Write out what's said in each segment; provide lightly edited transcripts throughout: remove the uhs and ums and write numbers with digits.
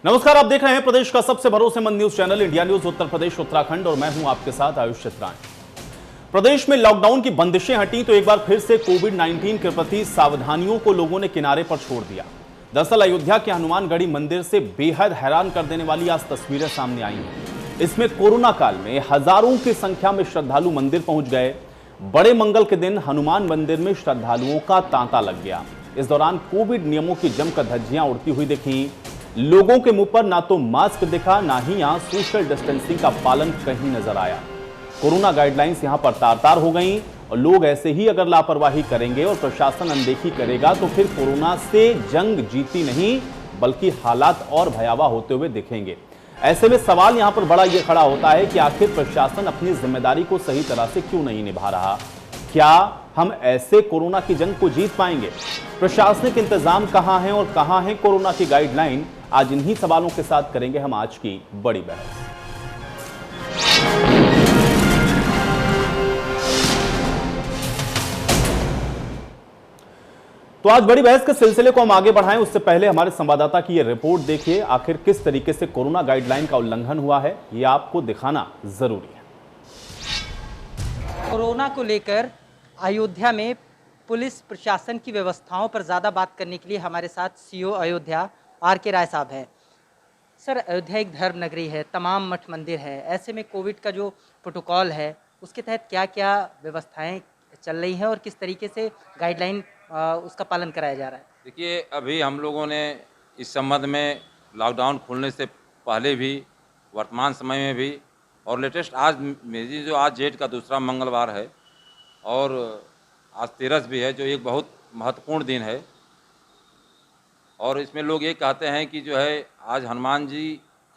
नमस्कार, आप देख रहे हैं प्रदेश का सबसे भरोसेमंद news channel India news Uttar Pradesh Uttarakhand और मैं हूं आपके साथ आयुष चित्राणी। प्रदेश में लॉकडाउन की बंदिशें हटी तो एक बार फिर से कोविड-19 के प्रति सावधानियों को लोगों ने किनारे पर छोड़ दिया। दरअसल अयोध्या के हनुमानगढ़ी मंदिर से बेहद हैरान कर देने वाली आज तस्वीरें सामने आई हैं। इसमें कोरोना काल में हजारों की संख्या में श्रद्धालु मंदिर पहुंच गए। बड़े मंगल के दिन हनुमान मंदिर में श्रद्धालुओं का तांता लग गया। इस दौरान कोविड नियमों की जमकर धज्जियां उड़ती हुई दिखी। लोगों के मुंह पर ना तो मास्क दिखा, ना ही यहां सोशल डिस्टेंसिंग का पालन कहीं नजर आया। कोरोना गाइडलाइंस यहां पर तार-तार हो गई और लोग ऐसे ही अगर लापरवाही करेंगे और प्रशासन अनदेखी करेगा तो फिर कोरोना से जंग जीती नहीं बल्कि हालात और भयावह होते हुए दिखेंगे। ऐसे में सवाल यहां पर बड़ा यह खड़ा होता है कि आखिर प्रशासन अपनी जिम्मेदारी को सही तरह से क्यों नहीं निभा रहा। क्या हम ऐसे कोरोना की जंग को जीत पाएंगे? प्रशासनिक इंतजाम कहां है और कहां है कोरोना की गाइडलाइन? आज इन्हीं सवालों के साथ करेंगे हम आज की बड़ी बहस। तो आज बड़ी बहस के सिलसिले को हम आगे बढ़ाएं उससे पहले हमारे संवाददाता की यह रिपोर्ट देखिए। आखिर किस तरीके से कोरोना गाइडलाइन का उल्लंघन हुआ है, यह आपको दिखाना जरूरी है। कोरोना को लेकर अयोध्या में पुलिस प्रशासन की व्यवस्थाओं पर ज़्यादा बात करने के लिए हमारे साथ सीओ अयोध्या आर.के. राय साहब हैं। सर, अयोध्या एक धर्म नगरी है, तमाम मठ मंदिर है। ऐसे में कोविड का जो प्रोटोकॉल है उसके तहत क्या क्या व्यवस्थाएं चल रही हैं और किस तरीके से गाइडलाइन उसका पालन कराया जा रहा है? देखिए, अभी हम लोगों ने इस संबंध में लॉकडाउन खुलने से पहले भी, वर्तमान समय में भी और लेटेस्ट आज मेरी जो आज जेठ का दूसरा मंगलवार है और आज 13 भी है, जो एक बहुत महत्वपूर्ण दिन है। और इसमें लोग ये कहते हैं कि जो है आज हनुमान जी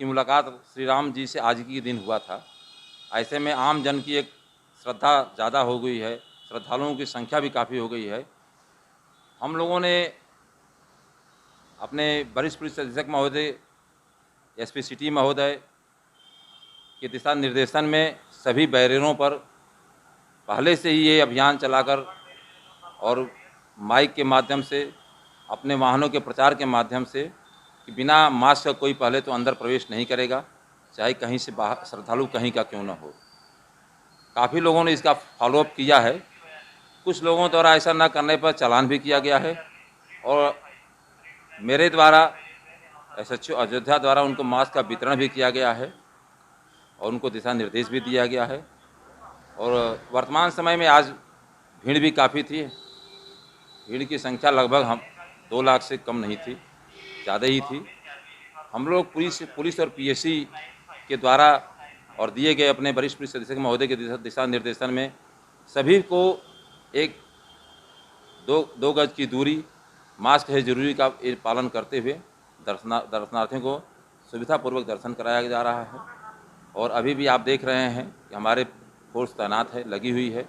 की मुलाकात श्री राम जी से आज की दिन हुआ था। ऐसे में आम जन की एक श्रद्धा ज़्यादा हो गई है, श्रद्धालुओं की संख्या भी काफ़ी हो गई है। हम लोगों ने अपने वरिष्ठ पुलिस अधीक्षक महोदय, एसपी सिटी महोदय के दिशा निर्देशन में सभी बैरियरों पर पहले से ही ये अभियान चलाकर और माइक के माध्यम से, अपने वाहनों के प्रचार के माध्यम से कि बिना मास्क का कोई पहले तो अंदर प्रवेश नहीं करेगा, चाहे कहीं से बाहर श्रद्धालु कहीं का क्यों न हो। काफ़ी लोगों ने इसका फॉलोअप किया है। कुछ लोगों द्वारा ऐसा न करने पर चालान भी किया गया है और मेरे द्वारा एसएचओ अयोध्या द्वारा उनको मास्क का वितरण भी किया गया है और उनको दिशा निर्देश भी दिया गया है। और वर्तमान समय में आज भीड़ भी काफ़ी थी। भीड़ की संख्या लगभग 2 लाख से कम नहीं थी, ज़्यादा ही थी। हम लोग पुलिस और पीएससी के द्वारा और दिए गए अपने वरिष्ठ पुलिस अधीक्षक महोदय के दिशा निर्देशन में सभी को एक दो गज की दूरी, मास्क है जरूरी का पालन करते हुए दर्शनार्थियों को सुविधापूर्वक दर्शन कराया जा रहा है। और अभी भी आप देख रहे हैं कि हमारे फोर्स तैनात है, लगी हुई है।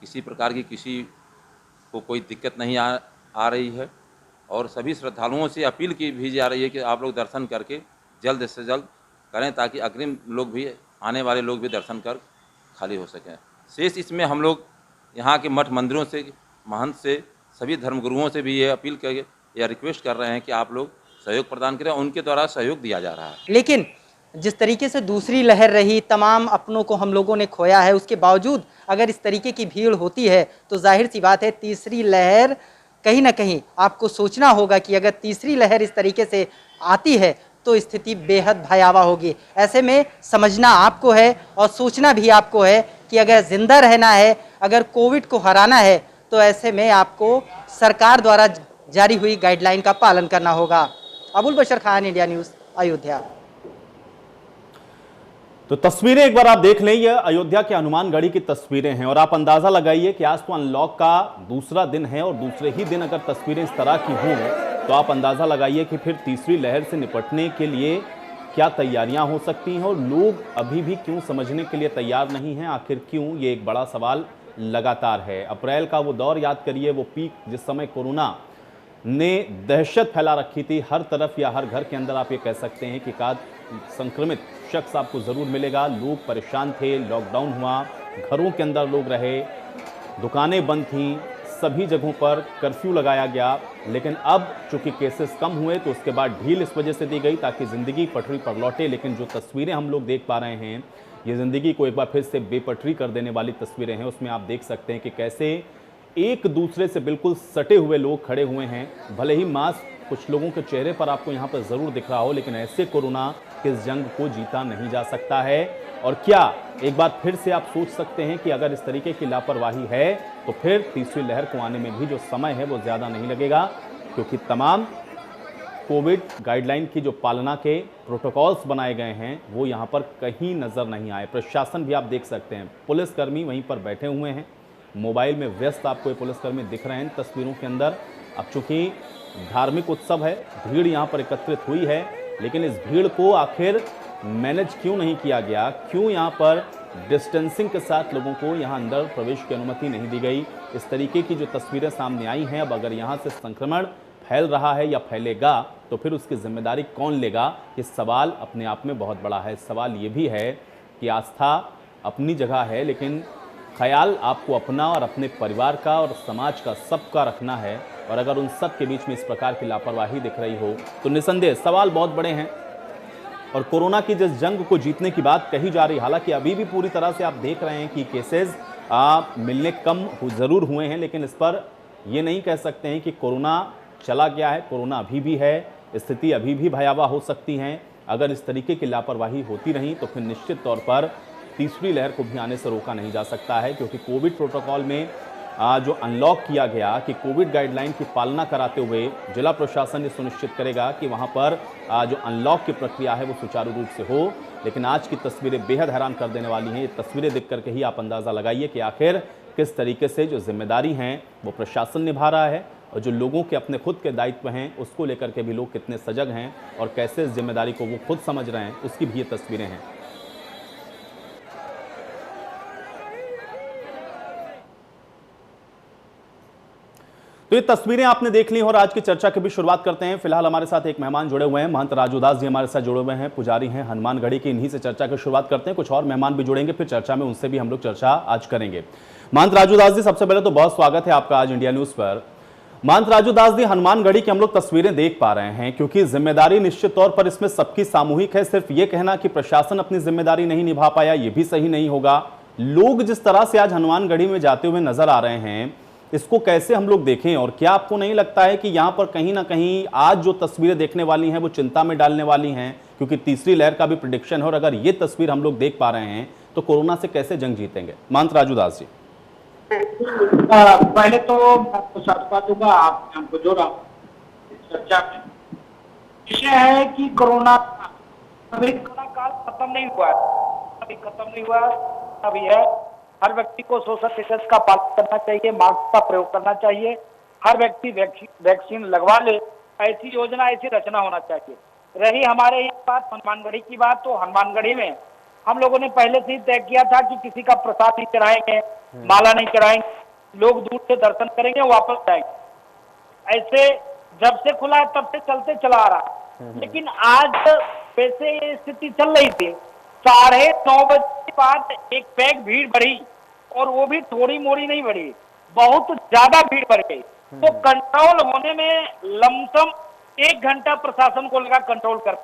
किसी प्रकार की किसी को कोई दिक्कत नहीं आ रही है और सभी श्रद्धालुओं से अपील की भी जा रही है कि आप लोग दर्शन करके जल्द से जल्द करें ताकि अग्रिम लोग भी, आने वाले लोग भी दर्शन कर खाली हो सकें। शेष इसमें हम लोग यहाँ के मठ मंदिरों से, महंत से, सभी धर्मगुरुओं से भी ये अपील कर या रिक्वेस्ट कर रहे हैं कि आप लोग सहयोग प्रदान करें। उनके द्वारा सहयोग दिया जा रहा है। लेकिन जिस तरीके से दूसरी लहर रही, तमाम अपनों को हम लोगों ने खोया है, उसके बावजूद अगर इस तरीके की भीड़ होती है तो जाहिर सी बात है तीसरी लहर कहीं ना कहीं आपको सोचना होगा कि अगर तीसरी लहर इस तरीके से आती है तो स्थिति बेहद भयावह होगी। ऐसे में समझना आपको है और सोचना भी आपको है कि अगर जिंदा रहना है, अगर कोविड को हराना है तो ऐसे में आपको सरकार द्वारा जारी हुई गाइडलाइन का पालन करना होगा। अबुल बशर खान, इंडिया न्यूज़, अयोध्या। तो तस्वीरें एक बार आप देख लें, ये अयोध्या के हनुमानगढ़ी की तस्वीरें हैं और आप अंदाजा लगाइए कि आज तो अनलॉक का दूसरा दिन है और दूसरे ही दिन अगर तस्वीरें इस तरह की हों तो आप अंदाजा लगाइए कि फिर तीसरी लहर से निपटने के लिए क्या तैयारियां हो सकती हैं और लोग अभी भी क्यों समझने के लिए तैयार नहीं हैं। आखिर क्यों, ये एक बड़ा सवाल लगातार है। अप्रैल का वो दौर याद करिए, वो पीक जिस समय कोरोना ने दहशत फैला रखी थी हर तरफ, या हर घर के अंदर आप ये कह सकते हैं कि एकाध संक्रमित शख्स आपको ज़रूर मिलेगा। लोग परेशान थे, लॉकडाउन हुआ, घरों के अंदर लोग रहे, दुकानें बंद थीं, सभी जगहों पर कर्फ्यू लगाया गया, लेकिन अब चूंकि केसेस कम हुए तो उसके बाद ढील इस वजह से दी गई ताकि ज़िंदगी पटरी पर लौटे। लेकिन जो तस्वीरें हम लोग देख पा रहे हैं, ये ज़िंदगी को एक बार फिर से बेपटरी कर देने वाली तस्वीरें हैं। उसमें आप देख सकते हैं कि कैसे एक दूसरे से बिल्कुल सटे हुए लोग खड़े हुए हैं। भले ही मास्क कुछ लोगों के चेहरे पर आपको यहाँ पर ज़रूर दिख रहा हो, लेकिन ऐसे कोरोना के इस जंग को जीता नहीं जा सकता है। और क्या एक बार फिर से आप सोच सकते हैं कि अगर इस तरीके की लापरवाही है तो फिर तीसरी लहर को आने में भी जो समय है वो ज़्यादा नहीं लगेगा, क्योंकि तमाम कोविड गाइडलाइन की जो पालना के प्रोटोकॉल्स बनाए गए हैं वो यहाँ पर कहीं नज़र नहीं आए। प्रशासन भी आप देख सकते हैं, पुलिसकर्मी वहीं पर बैठे हुए हैं, मोबाइल में व्यस्त आपको ये पुलिसकर्मी दिख रहे हैं तस्वीरों के अंदर। अब चूंकि धार्मिक उत्सव है, भीड़ यहाँ पर एकत्रित हुई है, लेकिन इस भीड़ को आखिर मैनेज क्यों नहीं किया गया? क्यों यहाँ पर डिस्टेंसिंग के साथ लोगों को यहाँ अंदर प्रवेश की अनुमति नहीं दी गई? इस तरीके की जो तस्वीरें सामने आई हैं, अब अगर यहाँ से संक्रमण फैल रहा है या फैलेगा तो फिर उसकी जिम्मेदारी कौन लेगा? ये सवाल अपने आप में बहुत बड़ा है। सवाल ये भी है कि आस्था अपनी जगह है, लेकिन ख्याल आपको अपना और अपने परिवार का और समाज का सबका रखना है। और अगर उन सब के बीच में इस प्रकार की लापरवाही दिख रही हो तो निसंदेह सवाल बहुत बड़े हैं। और कोरोना की जिस जंग को जीतने की बात कही जा रही, हालांकि अभी भी पूरी तरह से आप देख रहे हैं कि केसेस मिलने कम ज़रूर हुए हैं, लेकिन इस पर ये नहीं कह सकते हैं कि कोरोना चला गया है। कोरोना अभी भी है, स्थिति अभी भी भयावह हो सकती है। अगर इस तरीके की लापरवाही होती रही तो फिर निश्चित तौर पर तीसरी लहर को भी आने से रोका नहीं जा सकता है, क्योंकि कोविड प्रोटोकॉल में जो अनलॉक किया गया कि कोविड गाइडलाइन की पालना कराते हुए जिला प्रशासन ये सुनिश्चित करेगा कि वहां पर जो अनलॉक की प्रक्रिया है वो सुचारू रूप से हो। लेकिन आज की तस्वीरें बेहद हैरान कर देने वाली हैं। ये तस्वीरें देख करके ही आप अंदाज़ा लगाइए कि आखिर किस तरीके से जो जिम्मेदारी हैं वो प्रशासन निभा रहा है, और जो लोगों के अपने खुद के दायित्व हैं उसको लेकर के भी लोग कितने सजग हैं और कैसे इस जिम्मेदारी को वो खुद समझ रहे हैं, उसकी भी ये तस्वीरें हैं। तो ये तस्वीरें आपने देख ली और आज की चर्चा की भी शुरुआत करते हैं। फिलहाल हमारे साथ एक मेहमान जुड़े हुए हैं, महंत राजूदास जी हमारे साथ जुड़े हुए हैं, पुजारी हैं हनुमानगढ़ी की। इन्हीं से चर्चा की शुरुआत करते हैं। कुछ और मेहमान भी जुड़ेंगे, फिर चर्चा में उनसे भी हम लोग चर्चा आज करेंगे। महंत राजूदास जी, सबसे पहले तो बहुत स्वागत है आपका आज इंडिया न्यूज पर। महंत राजूदास जी, हनुमानगढ़ी की हम लोग तस्वीरें देख पा रहे हैं, क्योंकि जिम्मेदारी निश्चित तौर पर इसमें सबकी सामूहिक है। सिर्फ ये कहना कि प्रशासन अपनी जिम्मेदारी नहीं निभा पाया, ये भी सही नहीं होगा। लोग जिस तरह से आज हनुमानगढ़ी में जाते हुए नजर आ रहे हैं, इसको कैसे हम लोग देखें? और क्या आपको नहीं लगता है कि यहाँ पर कहीं ना कहीं आज जो तस्वीरें देखने वाली हैं वो चिंता में डालने वाली हैं, क्योंकि तीसरी लहर का भी प्रेडिक्शन है, और अगर ये तस्वीर हम लोग देख पा रहे हैं तो कोरोना से कैसे जंग जीतेंगे? महंत राजूदास जी, पहले तो आपको साधुवाद दूंगा, आपने हमको जोड़ा चर्चा में। विषय है कि कोरोना अभी कोरोना काल खत्म नहीं हुआ, अभी खत्म नहीं हुआ, अभी है। हर व्यक्ति को सोशल डिस्टेंस का पालन करना चाहिए, मास्क का प्रयोग करना चाहिए। हर व्यक्ति वैक्सीन लगवा ले, ऐसी योजना, ऐसी रचना होना चाहिए। रही हमारे ये बात हनुमानगढ़ी की बात, तो हनुमानगढ़ी में हम लोगों ने पहले से ही तय किया था कि किसी का प्रसाद नहीं चढ़ाएंगे, माला नहीं चढ़ाएंगे, लोग दूर से दर्शन करेंगे, वापस जाएंगे। ऐसे जब से खुला है तब से चलते चला आ रहा है। लेकिन आज वैसे ये स्थिति चल रही थी, 9:30 बजे के बाद एक पैक भीड़ बढ़ी, और वो भी थोड़ी मोड़ी नहीं बढ़ी, बहुत ज्यादा भीड़ बढ़ गई। तो कंट्रोल होने में लमसम 1 घंटा प्रशासन को लगा कंट्रोल कर।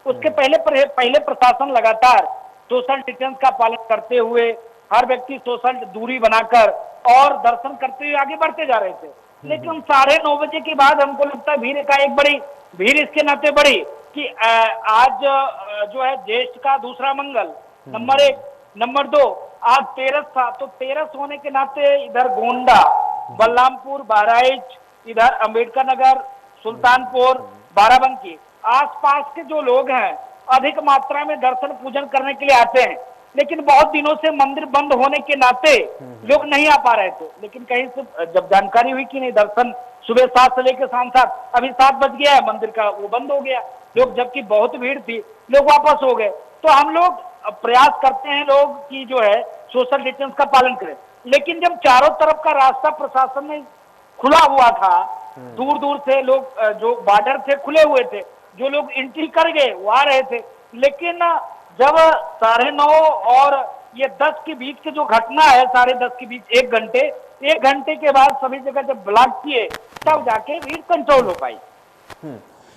उसके पहले प्रशासन लगातार सोशल डिस्टेंस का पालन करते हुए, हर व्यक्ति सोशल दूरी बनाकर और दर्शन करते हुए आगे बढ़ते जा रहे थे। लेकिन 9:30 बजे के बाद हमको लगता है भीड़ का एक बड़ी भीड़ इसके नाते बढ़ी कि आज जो है ज्येष्ठ का दूसरा मंगल, नंबर 1, नंबर 2 आज 13 था, तो 13 होने के नाते इधर गोंडा, बलरामपुर, बहराइच, इधर अंबेडकर नगर, सुल्तानपुर, बाराबंकी, आसपास के जो लोग हैं अधिक मात्रा में दर्शन पूजन करने के लिए आते हैं। लेकिन बहुत दिनों से मंदिर बंद होने के नाते लोग नहीं आ पा रहे थे। लेकिन कहीं से जब जानकारी हुई कि नहीं, दर्शन सुबह 7 से लेकर शाम 7, अभी 7 बज गया है, मंदिर का वो बंद हो गया, लोग जबकि बहुत भीड़ थी, लोग वापस हो गए। तो हम लोग प्रयास करते हैं लोग की जो है सोशल डिस्टेंस का पालन करें। लेकिन जब चारों तरफ का रास्ता प्रशासन ने खुला हुआ था, दूर दूर से लोग जो बॉर्डर थे खुले हुए थे, जो लोग एंट्री कर गए वो आ रहे थे। लेकिन जब 9:30 और ये 10 के बीच की जो घटना है, 10:30 के बीच 1 घंटे के बाद सभी जगह जब ब्लॉक किए तब जाके भीड़ कंट्रोल हो पाई।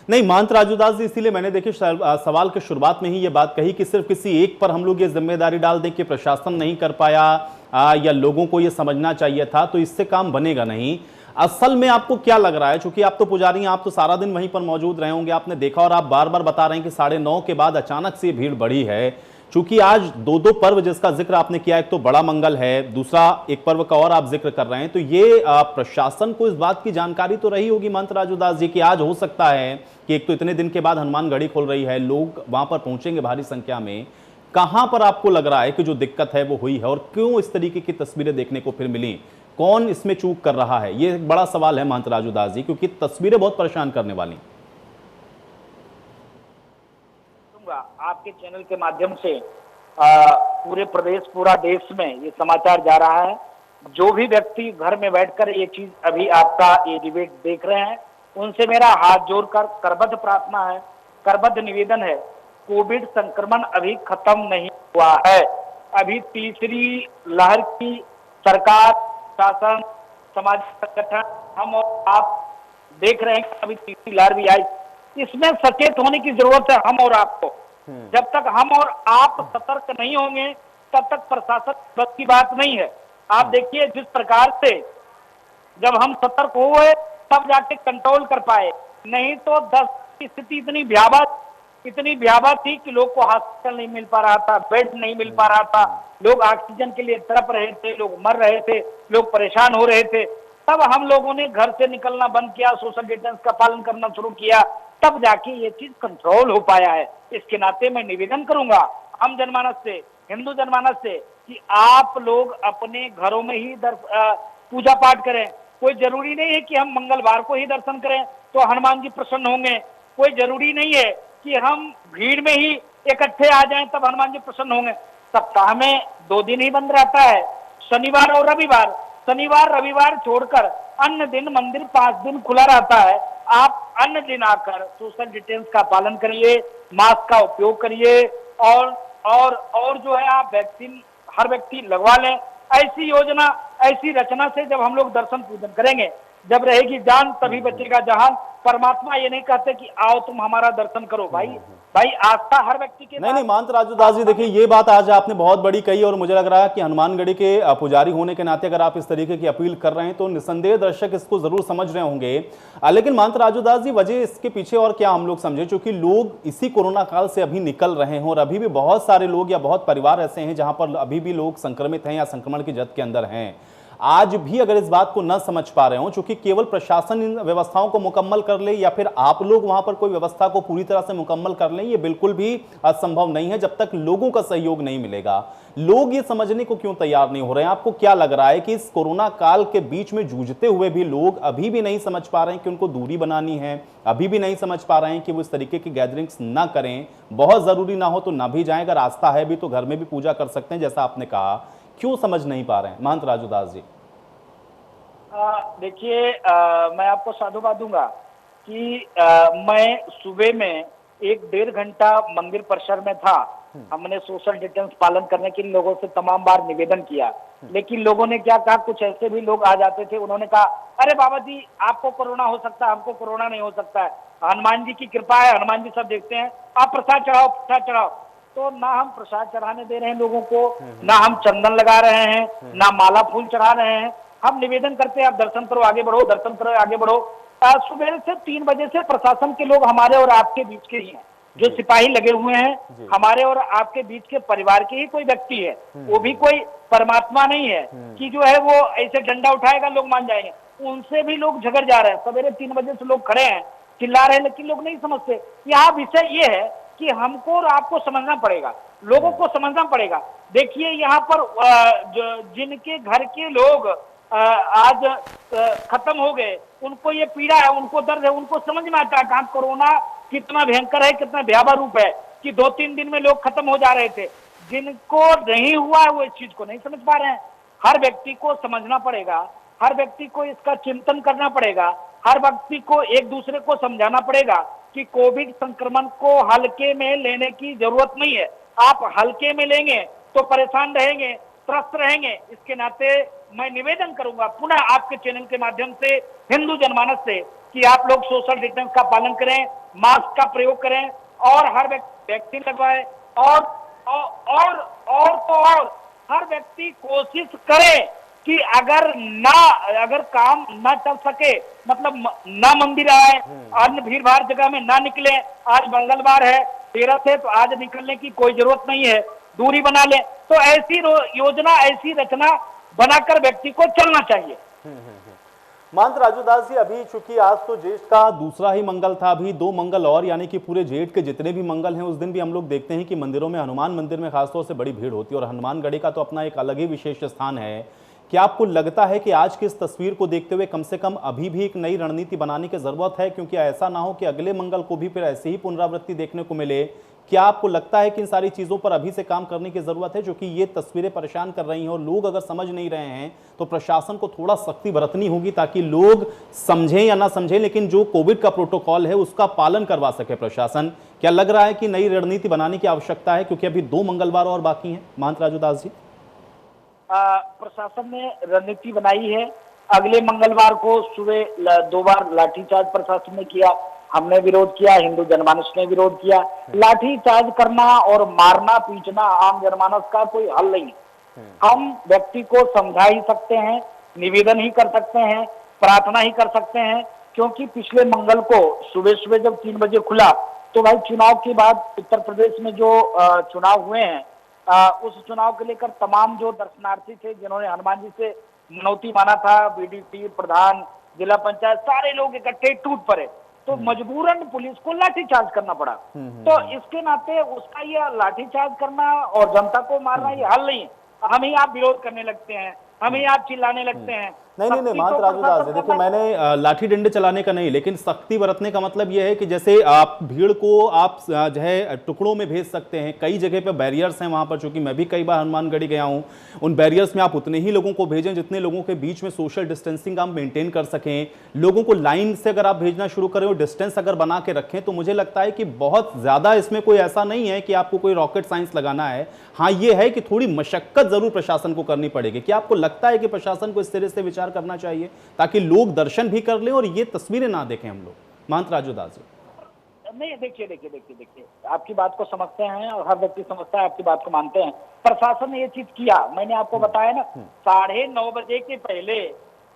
नहीं महंत राजूदास जी, इसीलिए मैंने देखिए सवाल के शुरुआत में ही ये बात कही कि सिर्फ किसी एक पर हम लोग ये जिम्मेदारी डाल दें कि प्रशासन नहीं कर पाया या लोगों को ये समझना चाहिए था, तो इससे काम बनेगा नहीं। असल में आपको क्या लग रहा है, चूंकि आप तो पुजारी हैं, आप तो सारा दिन वहीं पर मौजूद रहे होंगे, आपने देखा और आप बार बार बता रहे हैं कि 9:30 के बाद अचानक से भीड़ बढ़ी है। चूंकि आज दो पर्व जिसका जिक्र आपने किया, एक तो बड़ा मंगल है, दूसरा एक पर्व का और आप जिक्र कर रहे हैं, तो ये प्रशासन को इस बात की जानकारी तो रही होगी महंत राजूदास जी कि आज हो सकता है कि एक तो इतने दिन के बाद हनुमानगढ़ी खुल रही है, लोग वहां पर पहुंचेंगे भारी संख्या में। कहां पर आपको लग रहा है कि जो दिक्कत है वो हुई है और क्यों इस तरीके की तस्वीरें देखने को फिर मिली? कौन इसमें चूक कर रहा है? ये एक बड़ा सवाल है महंत राजूदास जी, क्योंकि तस्वीरें बहुत परेशान करने वाली। आपके चैनल के माध्यम से पूरे प्रदेश, पूरा देश में ये समाचार जा रहा है। जो भी व्यक्ति घर में बैठकर ये चीज अभी आपका ये डिबेट देख रहे हैं, उनसे मेरा हाथ जोड़कर करबद्ध प्रार्थना है, करबद्ध निवेदन है, कोविड संक्रमण अभी खत्म नहीं हुआ है। अभी तीसरी लहर की सरकार, शासन, सामाजिक संगठन, हम और आप देख रहे हैं कि अभी तीसरी लहर भी आई। इसमें सचेत होने की जरूरत है हम और आपको। जब तक हम और आप सतर्क नहीं होंगे तब तक प्रशासन बस की बात नहीं है। आप देखिए जिस प्रकार से जब हम सतर्क हुए तब जाके कंट्रोल कर पाए, नहीं तो 10 की स्थिति इतनी भयावह थी कि लोग को हॉस्पिटल नहीं मिल पा रहा था, बेड नहीं मिल पा रहा था, लोग ऑक्सीजन के लिए तड़प रहे थे, लोग मर रहे थे, लोग परेशान हो रहे थे। तब हम लोगों ने घर से निकलना बंद किया, सोशल डिस्टेंस का पालन करना शुरू किया, तब जाके ये चीज कंट्रोल हो पाया है। इसके नाते मैं निवेदन करूंगा हम जनमानस से, हिंदू जनमानस से, कि आप लोग अपने घरों में ही पूजा पाठ करें। कोई जरूरी नहीं है कि हम मंगलवार को ही दर्शन करें तो हनुमान जी प्रसन्न होंगे। कोई जरूरी नहीं है कि हम भीड़ में ही इकट्ठे आ जाएं तब हनुमान जी प्रसन्न होंगे। सप्ताह में 2 दिन ही बंद रहता है, शनिवार और रविवार। शनिवार रविवार छोड़कर अन्य दिन मंदिर 5 दिन खुला रहता है। आप अन्य दिन आकर सोशल डिस्टेंस का पालन करिए, मास्क का उपयोग करिए और जो है आप वैक्सीन हर व्यक्ति लगवा लें। ऐसी योजना, ऐसी रचना से जब हम लोग दर्शन पूजन करेंगे, जब रहेगी जान तभी बचेगा जहान। परमात्मा ये नहीं कहते कि आओ तुम हमारा दर्शन करो। भाई आस्था हर व्यक्ति के नहीं महंत राजूदास जी, देखिए ये बात आज आपने बहुत बड़ी कही और मुझे लग रहा है कि हनुमानगढ़ी के पुजारी होने के नाते अगर आप इस तरीके की अपील कर रहे हैं तो निसंदेह दर्शक इसको जरूर समझ रहे होंगे। लेकिन महंत राजूदास जी, वजह इसके पीछे और क्या हम लोग समझे, क्योंकि लोग इसी कोरोना काल से अभी निकल रहे हैं और अभी भी बहुत सारे लोग या बहुत परिवार ऐसे हैं जहां पर अभी भी लोग संक्रमित हैं या संक्रमण की जद के अंदर हैं। आज भी अगर इस बात को न समझ पा रहे हो, क्योंकि केवल प्रशासन इन व्यवस्थाओं को मुकम्मल कर ले या फिर आप लोग वहां पर कोई व्यवस्था को पूरी तरह से मुकम्मल कर लें, ये बिल्कुल भी असंभव नहीं है जब तक लोगों का सहयोग नहीं मिलेगा। लोग ये समझने को क्यों तैयार नहीं हो रहे हैं? आपको क्या लग रहा है कि इस कोरोना काल के बीच में जूझते हुए भी लोग अभी भी नहीं समझ पा रहे हैं कि उनको दूरी बनानी है, अभी भी नहीं समझ पा रहे हैं कि वो इस तरीके की गैदरिंग्स ना करें, बहुत जरूरी ना हो तो ना भी जाएं, अगर आस्था है भी तो घर में भी पूजा कर सकते हैं जैसा आपने कहा, क्यों समझ नहीं पा रहे हैं महंत राजूदास जी? देखिए, मैं आपको साधुवाद दूंगा कि मैं सुबह में 1-1.5 घंटा मंदिर परिसर में था। हमने सोशल डिस्टेंस पालन करने के लिए लोगों से तमाम बार निवेदन किया, लेकिन लोगों ने क्या कहा, कुछ ऐसे भी लोग आ जाते थे, उन्होंने कहा अरे बाबा जी आपको कोरोना हो सकता है, हमको कोरोना नहीं हो सकता है, हनुमान जी की कृपा है, हनुमान जी सब देखते हैं, आप प्रसाद चढ़ाओ। तो ना हम प्रसाद चढ़ाने दे रहे हैं लोगों को, ना हम चंदन लगा रहे हैं, ना माला फूल चढ़ा रहे हैं। हम निवेदन करते हैं आप दर्शन करो आगे बढ़ो, दर्शन करो आगे बढ़ो। सुबह से 3 बजे से प्रशासन के लोग हमारे और आपके बीच के ही हैं, जो सिपाही लगे हुए हैं, हमारे और आपके बीच के परिवार के ही कोई व्यक्ति है। वो भी कोई परमात्मा नहीं है कि जो है वो ऐसे डंडा उठाएगा लोग मान जाएंगे। उनसे भी लोग झगड़ जा रहे हैं। सवेरे 3 बजे से लोग खड़े हैं, चिल्ला रहे हैं, लेकिन लोग नहीं समझते। यहाँ विषय ये है कि हमको और आपको समझना पड़ेगा, लोगों को समझना पड़ेगा। देखिए यहाँ पर जिनके घर के लोग आज खत्म हो गए, उनको ये पीड़ा है, उनको दर्द है, उनको समझ में आता है कहाँ कोरोना कितना भयंकर है, कितना भयावह रूप है कि 2-3 दिन में लोग खत्म हो जा रहे थे। जिनको नहीं हुआ है वो इस चीज को नहीं समझ पा रहे हैं। हर व्यक्ति को समझना पड़ेगा, हर व्यक्ति को इसका चिंतन करना पड़ेगा, हर व्यक्ति को एक दूसरे को समझाना पड़ेगा कि कोविड संक्रमण को हल्के में लेने की जरूरत नहीं है। आप हल्के में लेंगे तो परेशान रहेंगे, त्रस्त रहेंगे। इसके नाते मैं निवेदन करूंगा पुनः आपके चैनल के माध्यम से हिंदू जनमानस से कि आप लोग सोशल डिस्टेंस का पालन करें, मास्क का प्रयोग करें और हर वैक्सीन लगवाए और हर व्यक्ति कोशिश करे कि अगर काम ना चल सके, मतलब ना मंदिर आए, अन्य भीड़ भाड़ जगह में ना निकले। आज मंगलवार है, 13 से, तो आज निकलने की कोई जरूरत नहीं है, दूरी बना ले। तो ऐसी योजना, ऐसी रचना बनाकर व्यक्ति को चलना चाहिए। महंत राजू दास जी, अभी चूंकि आज तो जेठ का दूसरा ही मंगल था, अभी 2 मंगल और, यानी कि पूरे जेठ के जितने भी मंगल हैं उस दिन भी हम लोग देखते हैं कि मंदिरों में, हनुमान मंदिर में खासतौर से बड़ी भीड़ होती है और हनुमानगढ़ी का तो अपना एक अलग ही विशेष स्थान है। क्या आपको लगता है कि आज की इस तस्वीर को देखते हुए कम से कम अभी भी एक नई रणनीति बनाने की जरूरत है, क्योंकि ऐसा ना हो कि अगले मंगल को भी फिर ऐसी ही पुनरावृत्ति देखने को मिले? क्या आपको लगता है कि इन सारी चीजों पर अभी से काम करने की जरूरत है, क्योंकि ये तस्वीरें परेशान कर रही हैं और लोग अगर समझ नहीं रहे हैं तो प्रशासन को थोड़ा सख्ती बरतनी होगी ताकि लोग समझें या ना समझें, लेकिन जो कोविड का प्रोटोकॉल है उसका पालन करवा सके प्रशासन? क्या लग रहा है कि नई रणनीति बनाने की आवश्यकता है, क्योंकि अभी 2 मंगलवार और बाकी हैं? महंत राजू दास जी, प्रशासन ने रणनीति बनाई है। अगले मंगलवार को सुबह 2 बार लाठीचार्ज प्रशासन ने किया, हमने विरोध किया, हिंदू जनमानस ने विरोध किया। लाठीचार्ज करना और मारना पीटना आम जनमानस का कोई हल नहीं है। हम व्यक्ति को समझा ही सकते हैं, निवेदन ही कर सकते हैं, प्रार्थना ही कर सकते हैं, क्योंकि पिछले मंगल को सुबह सुबह जब 3 बजे खुला तो भाई चुनाव के बाद उत्तर प्रदेश में जो चुनाव हुए हैं, उस चुनाव को लेकर तमाम जो दर्शनार्थी थे जिन्होंने हनुमान जी से मनौती माना था, बीडीसी प्रधान, जिला पंचायत, सारे लोग इकट्ठे टूट पड़े, तो मजबूरन पुलिस को लाठीचार्ज करना पड़ा। तो इसके नाते उसका ये लाठीचार्ज करना और जनता को मारना ये हल नहीं है। हम ही आप विरोध करने लगते हैं, हम ही आप चिल्लाने लगते हैं। नहीं, महंत राजू दास, देखिए मैंने लाठी डंडे चलाने का नहीं, लेकिन सख्ती बरतने का मतलब यह है कि जैसे आप भीड़ को आप जो है टुकड़ों में भेज सकते हैं, कई जगह पे बैरियर्स हैं वहां पर, चूंकि मैं भी कई बार हनुमानगढ़ी गया हूं, उन बैरियर्स में आप उतने ही लोगों को भेजें जितने लोगों के बीच में सोशल डिस्टेंसिंग आप मेंटेन कर सकें। लोगों को लाइन से अगर आप भेजना शुरू करें और डिस्टेंस अगर बना के रखें, तो मुझे लगता है कि बहुत ज्यादा इसमें कोई ऐसा नहीं है कि आपको कोई रॉकेट साइंस लगाना है। हाँ, ये है कि थोड़ी मशक्कत जरूर प्रशासन को करनी पड़ेगी। क्या आपको लगता है कि प्रशासन को इस तरह से विचार करना चाहिए ताकि लोग दर्शन भी कर लें और ये तस्वीरें ना देखें हम लोग? महंत राजू दास जी, नहीं, देखिए, आपकी बात को समझते हैं और हर व्यक्ति समझता है, आपकी बात को मानते हैं। प्रशासन ने ये चीज किया, मैंने आपको बताया ना, 9:30 बजे के पहले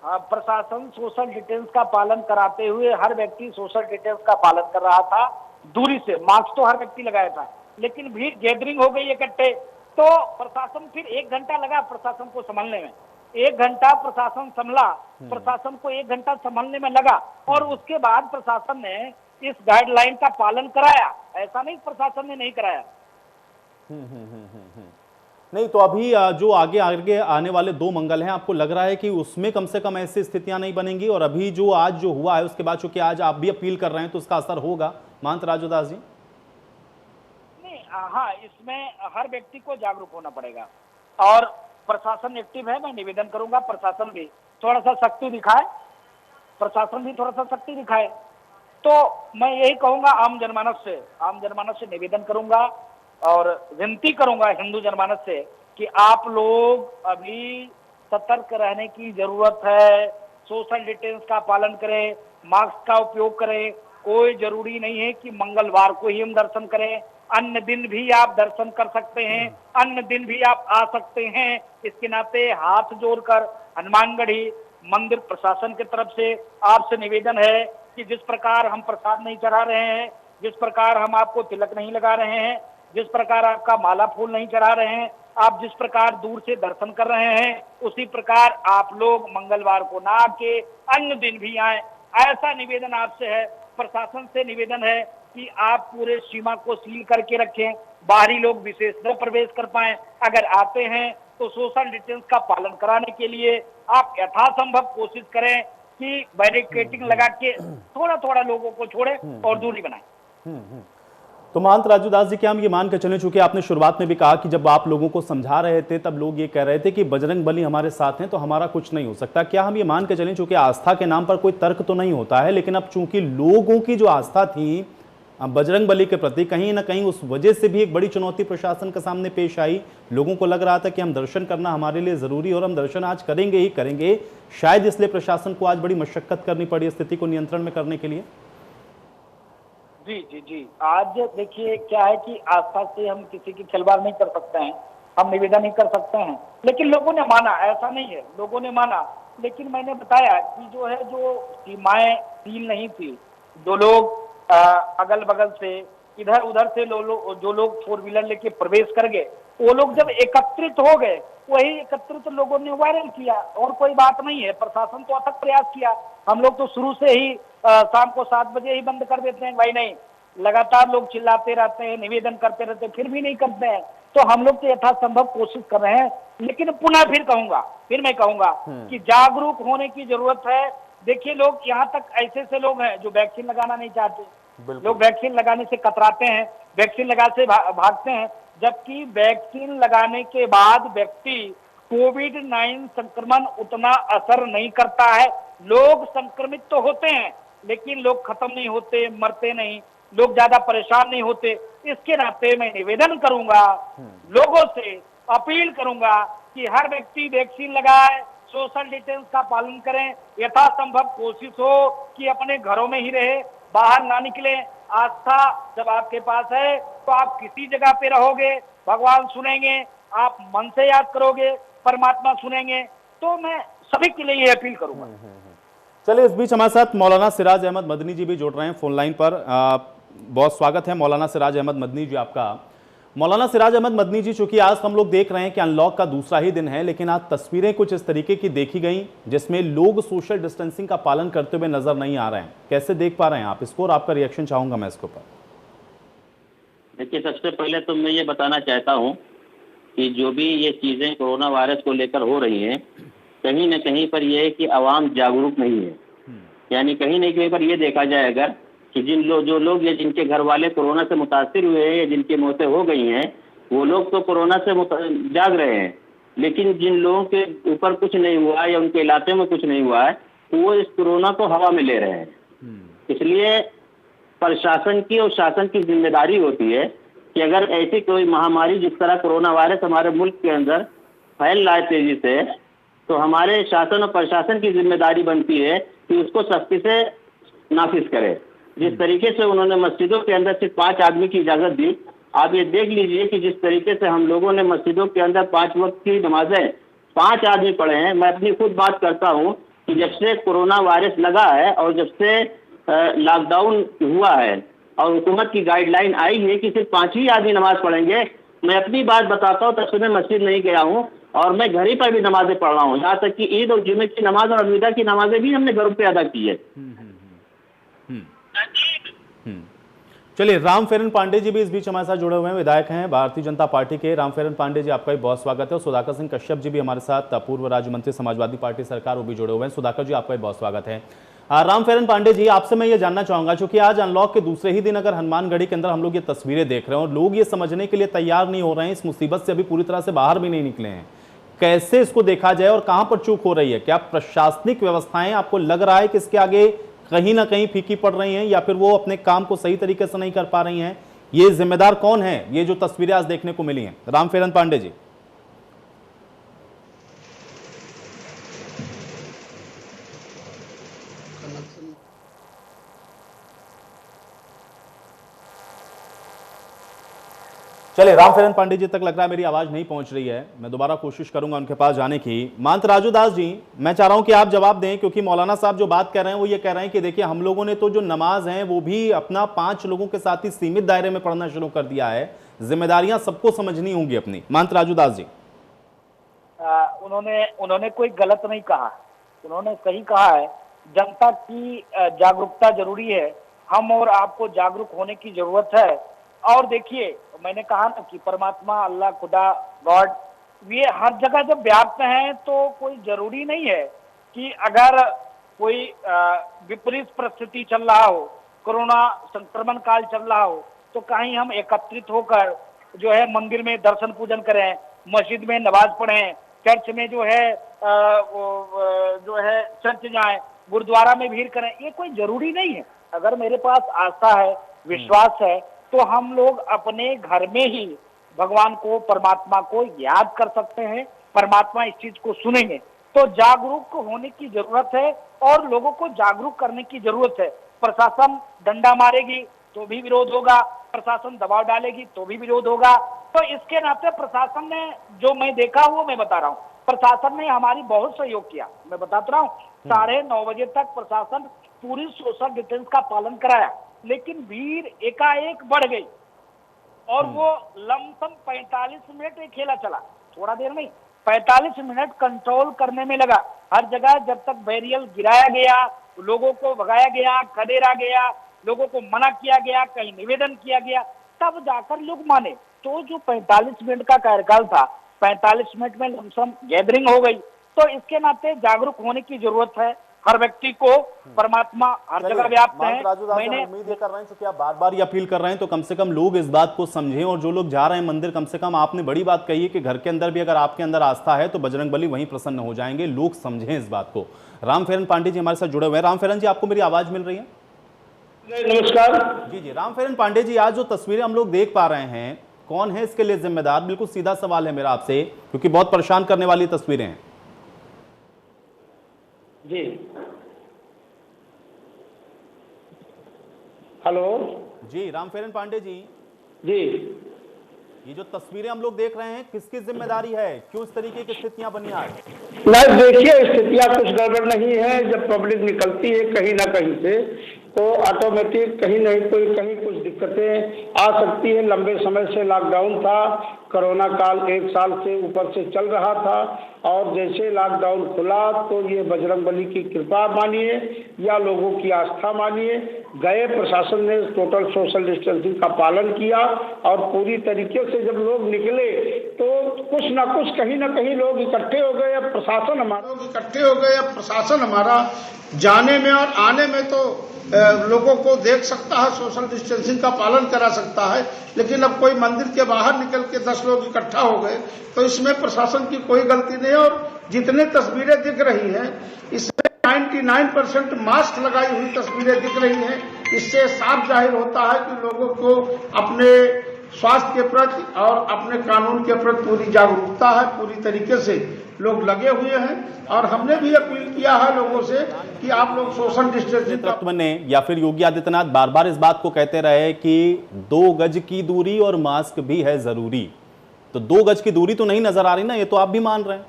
प्रशासन सोशल डिस्टेंस का पालन कराते हुए, हर व्यक्ति सोशल डिस्टेंस का पालन कर रहा था, दूरी से, मास्क तो हर व्यक्ति लगाया था, लेकिन भीड़ गैदरिंग हो गई इकट्ठे, तो प्रशासन फिर 1 घंटा लगा प्रशासन को संभलने में। 1 घंटा प्रशासन संभला, प्रशासन को 1 घंटा संभलने में लगा और उसके बाद प्रशासन ने इस गाइडलाइन का पालन कराया। ऐसा नहीं प्रशासन ने नहीं कराया। नहीं, तो अभी जो आगे आने वाले 2 मंगल हैं, आपको लग रहा है कि उसमें कम से कम ऐसी स्थितियां नहीं बनेंगी? और अभी जो आज जो हुआ है उसके बाद चूंकि आज आप भी अपील कर रहे हैं तो उसका असर होगा? महंत राजू दास जी, हाँ, इसमें हर व्यक्ति को जागरूक होना पड़ेगा और प्रशासन एक्टिव है। मैं निवेदन करूंगा प्रशासन भी थोड़ा सा सख्ती दिखाए, तो मैं यही कहूंगा आम जनमानस से निवेदन करूंगा और विनती करूंगा हिंदू जनमानस से कि आप लोग अभी सतर्क रहने की जरूरत है। सोशल डिस्टेंस का पालन करें, मास्क का उपयोग करें। कोई जरूरी नहीं है कि मंगलवार को ही हम दर्शन करें, अन्य दिन भी आप दर्शन कर सकते हैं, अन्य दिन भी आप आ सकते हैं। इसके नाते हाथ जोड़कर हनुमानगढ़ी मंदिर प्रशासन की तरफ से आपसे निवेदन है कि जिस प्रकार हम प्रसाद नहीं चढ़ा रहे हैं, जिस प्रकार हम आपको तिलक नहीं लगा रहे हैं, जिस प्रकार आपका माला फूल नहीं चढ़ा रहे हैं, आप जिस प्रकार दूर से दर्शन कर रहे हैं, उसी प्रकार आप लोग मंगलवार को ना आके अन्य दिन भी आए। ऐसा निवेदन आपसे है, प्रशासन से निवेदन है कि आप पूरे सीमा को सील करके रखें, बाहरी लोग विशेष न प्रवेश कर पाए। अगर आते हैं तो सोशल डिस्टेंस का पालन कराने के लिए आप यथासंभव कोशिश करें कि बैरिकेडिंग लगा के थोड़ा थोड़ा लोगों को छोड़े और दूरी बनाएं। तो महंत राजू दास जी, क्या हम ये मान कर चलें, चूंकि आपने शुरुआत में भी कहा कि जब आप लोगों को समझा रहे थे तब लोग ये कह रहे थे कि बजरंग बली हमारे साथ हैं तो हमारा कुछ नहीं हो सकता, क्या हम ये मान कर चलें, चूंकि आस्था के नाम पर कोई तर्क तो नहीं होता है, लेकिन अब चूंकि लोगों की जो आस्था थी बजरंग बली के प्रति कहीं ना कहीं उस वजह से भी एक बड़ी चुनौती प्रशासन के सामने पेश आई। लोगों को लग रहा था कि हम दर्शन करना हमारे लिए जरूरी और हम दर्शन आज करेंगे ही करेंगे, शायद इसलिए प्रशासन को आज बड़ी मशक्कत करनी पड़ी स्थिति को नियंत्रण में करने के लिए। जी जी जी, आज देखिए क्या है कि आस्था से हम किसी की खिलवाड़ नहीं कर सकते हैं, हम निवेदन नहीं कर सकते हैं, लेकिन लोगों ने माना, ऐसा नहीं है, लोगों ने माना। लेकिन मैंने बताया कि जो है, जो सीमाएं सील नहीं थी, जो लोग अगल बगल से इधर उधर से जो लोग 4 व्हीलर लेके प्रवेश कर गए, वो लोग जब एकत्रित हो गए, वही एकत्रित लोगों ने वायरल किया, और कोई बात नहीं है। प्रशासन तो अथक प्रयास किया, हम लोग तो शुरू से ही शाम को 7 बजे ही बंद कर देते हैं भाई, नहीं, लगातार लोग चिल्लाते रहते हैं, निवेदन करते रहते हैं, फिर भी नहीं करते हैं। तो हम लोग तो यथासंभव कोशिश कर रहे हैं, लेकिन फिर मैं कहूंगा कि जागरूक होने की जरूरत है। देखिए, लोग यहाँ तक ऐसे लोग हैं जो वैक्सीन लगाना नहीं चाहते, लोग वैक्सीन लगाने से कतराते हैं, वैक्सीन लगाने से भागते हैं, जबकि वैक्सीन लगाने के बाद व्यक्ति कोविड-19 संक्रमण उतना असर नहीं करता है। लोग संक्रमित तो होते हैं, लेकिन लोग खत्म नहीं होते, मरते नहीं, लोग ज्यादा परेशान नहीं होते। इसके नाते मैं निवेदन करूंगा, लोगों से अपील करूंगा कि हर व्यक्ति वैक्सीन लगाए, सोशल डिस्टेंस का पालन करें, यथासंभव कोशिश हो कि अपने घरों में ही रहे, बाहर ना निकले। आस्था जब आपके पास है तो आप किसी जगह पे रहोगे, भगवान सुनेंगे, आप मन से याद करोगे, परमात्मा सुनेंगे। तो मैं सभी के लिए ये अपील करूंगा। चलिए, इस बीच हमारे साथ मौलाना सिराज अहमद मदनी जी भी जुड़ रहे हैं फोन लाइन पर। बहुत स्वागत है मौलाना सिराज अहमद मदनी जी आपका। मौलाना सिराज अहमद मदनी जी, चूंकि आज हम लोग देख रहे हैं कि अनलॉक का दूसरा ही दिन है, लेकिन आज तस्वीरें कुछ इस तरीके की देखी गई जिसमें लोग सोशल डिस्टेंसिंग का पालन करते हुए नजर नहीं आ रहे हैं। कैसे देख पा रहे हैं आप इसको, और आपका रिएक्शन चाहूंगा मैं इसके ऊपर। देखिए, सबसे पहले तो मैं ये बताना चाहता हूँ कि जो भी ये चीज़ें कोरोना वायरस को लेकर हो रही हैं, कहीं न कहीं पर यह है कि आवाम जागरूक नहीं है। यानी कहीं न कहीं पर यह देखा जाए अगर कि जो लोग या जिनके घर वाले कोरोना से मुतासिर हुए हैं या जिनकी मौतें हो गई हैं, वो लोग तो कोरोना से जाग रहे हैं, लेकिन जिन लोगों के ऊपर कुछ नहीं हुआ या उनके इलाके में कुछ नहीं हुआ है, वो इस कोरोना को हवा में ले रहे हैं। इसलिए प्रशासन की और शासन की जिम्मेदारी होती है कि अगर ऐसी कोई महामारी जिस तरह कोरोना वायरस हमारे मुल्क के अंदर फैल रहा है तेजी से, तो हमारे शासन और प्रशासन की जिम्मेदारी बनती है कि उसको सख्ती से नाफिज करे। जिस तरीके से उन्होंने मस्जिदों के अंदर सिर्फ 5 आदमी की इजाजत दी, आप ये देख लीजिए कि जिस तरीके से हम लोगों ने मस्जिदों के अंदर 5 वक्त की नमाजें 5 आदमी पढ़े हैं। मैं अपनी खुद बात करता हूँ कि जब से कोरोना वायरस लगा है और जब से लॉकडाउन हुआ है और हुकूमत की गाइडलाइन आई है कि सिर्फ 5 ही आदमी नमाज पढ़ेंगे, मैं अपनी बात बताता हूँ, तब से मैं मस्जिद नहीं गया हूँ और मैं घर ही पर भी नमाजें पढ़ रहा हूँ। यहाँ तक कि ईद और जुमे की नमाज और अलविदा की नमाजें भी हमने घर पे अदा की है। चलिए, रामफेरन पांडे जी भी इस बीच हमारे साथ जुड़े हुए हैं, विधायक हैं भारतीय जनता पार्टी के। रामफेरन पांडे जी, आपका भी बहुत स्वागत है। और सुधाकर सिंह कश्यप जी भी हमारे साथ, पूर्व राज्य मंत्री समाजवादी पार्टी सरकार, वो भी जुड़े हुए हैं। सुधाकर जी, आपका भी बहुत स्वागत है। रामफेरन पांडे जी, आपसे मैं ये जानना चाहूंगा, क्योंकि आज अनलॉक के दूसरे ही दिन अगर हनुमानगढ़ी के अंदर हम लोग ये तस्वीरें देख रहे हैं और लोग ये समझने के लिए तैयार नहीं हो रहे हैं, इस मुसीबत से अभी पूरी तरह से बाहर भी नहीं निकले हैं, कैसे इसको देखा जाए और कहां पर चूक हो रही है? क्या प्रशासनिक व्यवस्थाएं आपको लग रहा है कि इसके आगे कहीं ना कहीं फीकी पड़ रही हैं, या फिर वो अपने काम को सही तरीके से नहीं कर पा रही हैं? ये जिम्मेदार कौन है, ये जो तस्वीरें आज देखने को मिली हैं? रामफेरन पांडे जी। चलिए, रामफेरन पांडे जी तक लग रहा है मेरी आवाज नहीं पहुंच रही है, मैं दोबारा कोशिश करूंगा उनके पास जाने की। महंत राजू दास जी, मैं चाह रहा हूं कि आप जवाब दें, क्योंकि मौलाना साहब जो बात कर रहे हैं वो ये कह रहे हैं कि देखिए, हम लोगों ने तो जो नमाज है वो भी अपना 5 लोगों के साथ ही सीमित दायरे में पढ़ना शुरू कर दिया है, जिम्मेदारियां सबको समझनी होंगी अपनी। महंत राजू दास जी, उन्होंने कोई गलत नहीं कहा, उन्होंने सही कहा है। जनता की जागरूकता जरूरी है, हम और आपको जागरूक होने की जरूरत है। और देखिए, मैंने कहा ना कि परमात्मा, अल्लाह, खुदा, गॉड, ये हर जगह जब व्याप्त हैं तो कोई जरूरी नहीं है कि अगर कोई विपरीत परिस्थिति चल रहा हो, कोरोना संक्रमण काल चल रहा हो, तो कहीं हम एकत्रित होकर जो है मंदिर में दर्शन पूजन करें, मस्जिद में नमाज पढ़ें, चर्च में जो है चर्च जाएं, गुरुद्वारा में भीड़ करें, ये कोई जरूरी नहीं है। अगर मेरे पास आस्था है, विश्वास है, तो हम लोग अपने घर में ही भगवान को, परमात्मा को याद कर सकते हैं। परमात्मा इस चीज को सुनेंगे। तो जागरूक होने की जरूरत है और लोगों को जागरूक करने की जरूरत है। प्रशासन डंडा मारेगी तो भी विरोध होगा, प्रशासन दबाव डालेगी तो भी विरोध होगा। तो इसके नाते प्रशासन ने, जो मैं देखा वो मैं बता रहा हूँ, प्रशासन ने हमारी बहुत सहयोग किया। मैं बताता रहा हूँ, 9:30 बजे तक प्रशासन पूरी सोशल डिस्टेंस का पालन कराया, लेकिन भीड़ एकाएक बढ़ गई और वो लमसम 45 मिनट ये खेला चला, थोड़ा देर नहीं, 45 मिनट कंट्रोल करने में लगा। हर जगह जब तक बैरियर गिराया गया, लोगों को भगाया गया, खदेड़ा गया, लोगों को मना किया गया, कहीं निवेदन किया गया, तब जाकर लोग माने। तो जो 45 मिनट का कार्यकाल था, 45 मिनट में लमसम गैदरिंग हो गई। तो इसके नाते जागरूक होने की जरूरत है। हर व्यक्ति को, परमात्मा हर जगह व्याप्त है। मैंने उम्मीद ये कर रहे हैं, क्योंकि आप बार बार ये अपील कर रहे हैं, तो कम से कम लोग इस बात को समझें। और जो लोग जा रहे हैं मंदिर, कम से कम आपने बड़ी बात कही है कि घर के अंदर भी अगर आपके अंदर आस्था है तो बजरंगबली वहीं प्रसन्न हो जाएंगे। लोग समझें इस बात को। रामफेरन पांडे जी हमारे साथ जुड़े हुए हैं। रामफेरन जी, आपको मेरी आवाज मिल रही है? नमस्कार जी जी। रामफेरन पांडे जी, आज जो तस्वीरें हम लोग देख पा रहे हैं, कौन है इसके लिए जिम्मेदार? बिल्कुल सीधा सवाल है मेरा आपसे, क्योंकि बहुत परेशान करने वाली तस्वीरें हैं। जी, हेलो जी रामफेरन पांडे जी, जी, ये जो तस्वीरें हम लोग देख रहे हैं, किसकी जिम्मेदारी है? क्यों इस तरीके की स्थितियां बनी आज? नहीं, देखिए स्थितियां कुछ गड़बड़ नहीं है। जब पब्लिक निकलती है कहीं ना कहीं से, तो ऑटोमेटिक कहीं नहीं कोई कहीं कुछ दिक्कतें आ सकती है। लंबे समय से लॉकडाउन था, कोरोना काल 1 साल से ऊपर से चल रहा था, और जैसे लॉकडाउन खुला तो ये बजरंगबली की कृपा मानिए या लोगों की आस्था मानिए, गए प्रशासन ने टोटल सोशल डिस्टेंसिंग का पालन किया, और पूरी तरीके से जब लोग निकले तो कुछ ना कुछ कहीं ना कहीं लोग इकट्ठे हो गए। अब प्रशासन हमारा जाने में और आने में तो लोगों को देख सकता है, सोशल डिस्टेंसिंग का पालन करा सकता है, लेकिन अब कोई मंदिर के बाहर निकल के 10 लोग इकट्ठा हो गए तो इसमें प्रशासन की कोई गलती नहीं है। और जितने तस्वीरें दिख रही हैं, इसमें 99% मास्क लगाई हुई तस्वीरें दिख रही हैं। इससे साफ जाहिर होता है कि लोगों को अपने स्वास्थ्य के प्रति और अपने कानून के प्रति पूरी जागरूकता है। पूरी तरीके से लोग लगे हुए हैं, और हमने भी अपील किया है लोगों से कि आप लोग सोशल डिस्टेंसिंग नेतृत्व ने या फिर योगी आदित्यनाथ बार बार इस बात को कहते रहे कि 2 गज की दूरी और मास्क भी है जरूरी। तो 2 गज की दूरी तो नहीं नजर आ रही ना, ये तो आप भी मान रहे हैं।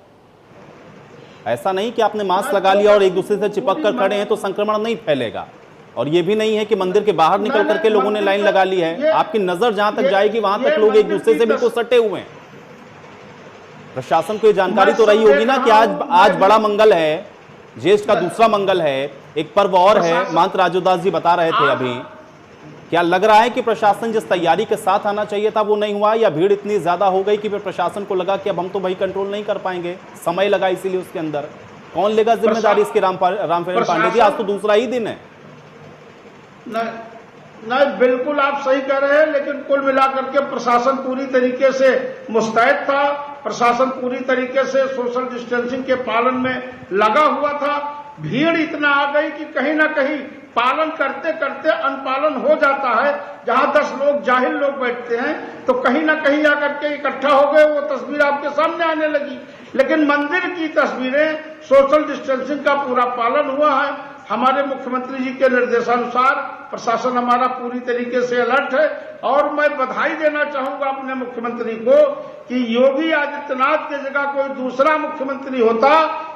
ऐसा नहीं कि आपने मास्क लगा लिया और एक दूसरे से चिपक कर खड़े हैं तो संक्रमण नहीं फैलेगा। और ये भी नहीं है कि मंदिर के बाहर निकल करके लोगों ने लाइन लगा ली है। आपकी नजर जहां तक जाएगी वहां तक लोग एक दूसरे से बिल्कुल सटे हुए हैं। प्रशासन को ये जानकारी तो रही होगी ना कि आज बड़ा मंगल है, ज्येष्ठ का दूसरा मंगल है, एक पर्व और है। महंत राजूदास जी बता रहे थे अभी। क्या लग रहा है कि प्रशासन जिस तैयारी के साथ आना चाहिए था वो नहीं हुआ, या भीड़ इतनी ज्यादा हो गई कि फिर प्रशासन को लगा कि अब हम तो भाई कंट्रोल नहीं कर पाएंगे, समय लगा इसीलिए उसके अंदर? कौन लेगा जिम्मेदारी इसकी? रामफेरन पांडे जी, आज तो दूसरा ही दिन है। नहीं, बिल्कुल आप सही कह रहे हैं, लेकिन कुल मिलाकर के प्रशासन पूरी तरीके से मुस्तैद था। प्रशासन पूरी तरीके से सोशल डिस्टेंसिंग के पालन में लगा हुआ था। भीड़ इतना आ गई कि कहीं ना कहीं पालन करते करते अनुपालन हो जाता है। जहां 10 लोग जाहिल लोग बैठते हैं तो कहीं ना कहीं आकर के इकट्ठा हो गए, वो तस्वीर आपके सामने आने लगी। लेकिन मंदिर की तस्वीरें सोशल डिस्टेंसिंग का पूरा पालन हुआ है। हमारे मुख्यमंत्री जी के निर्देशानुसार प्रशासन हमारा पूरी तरीके से अलर्ट है। और मैं बधाई देना चाहूंगा अपने मुख्यमंत्री को कि योगी आदित्यनाथ की जगह कोई दूसरा मुख्यमंत्री होता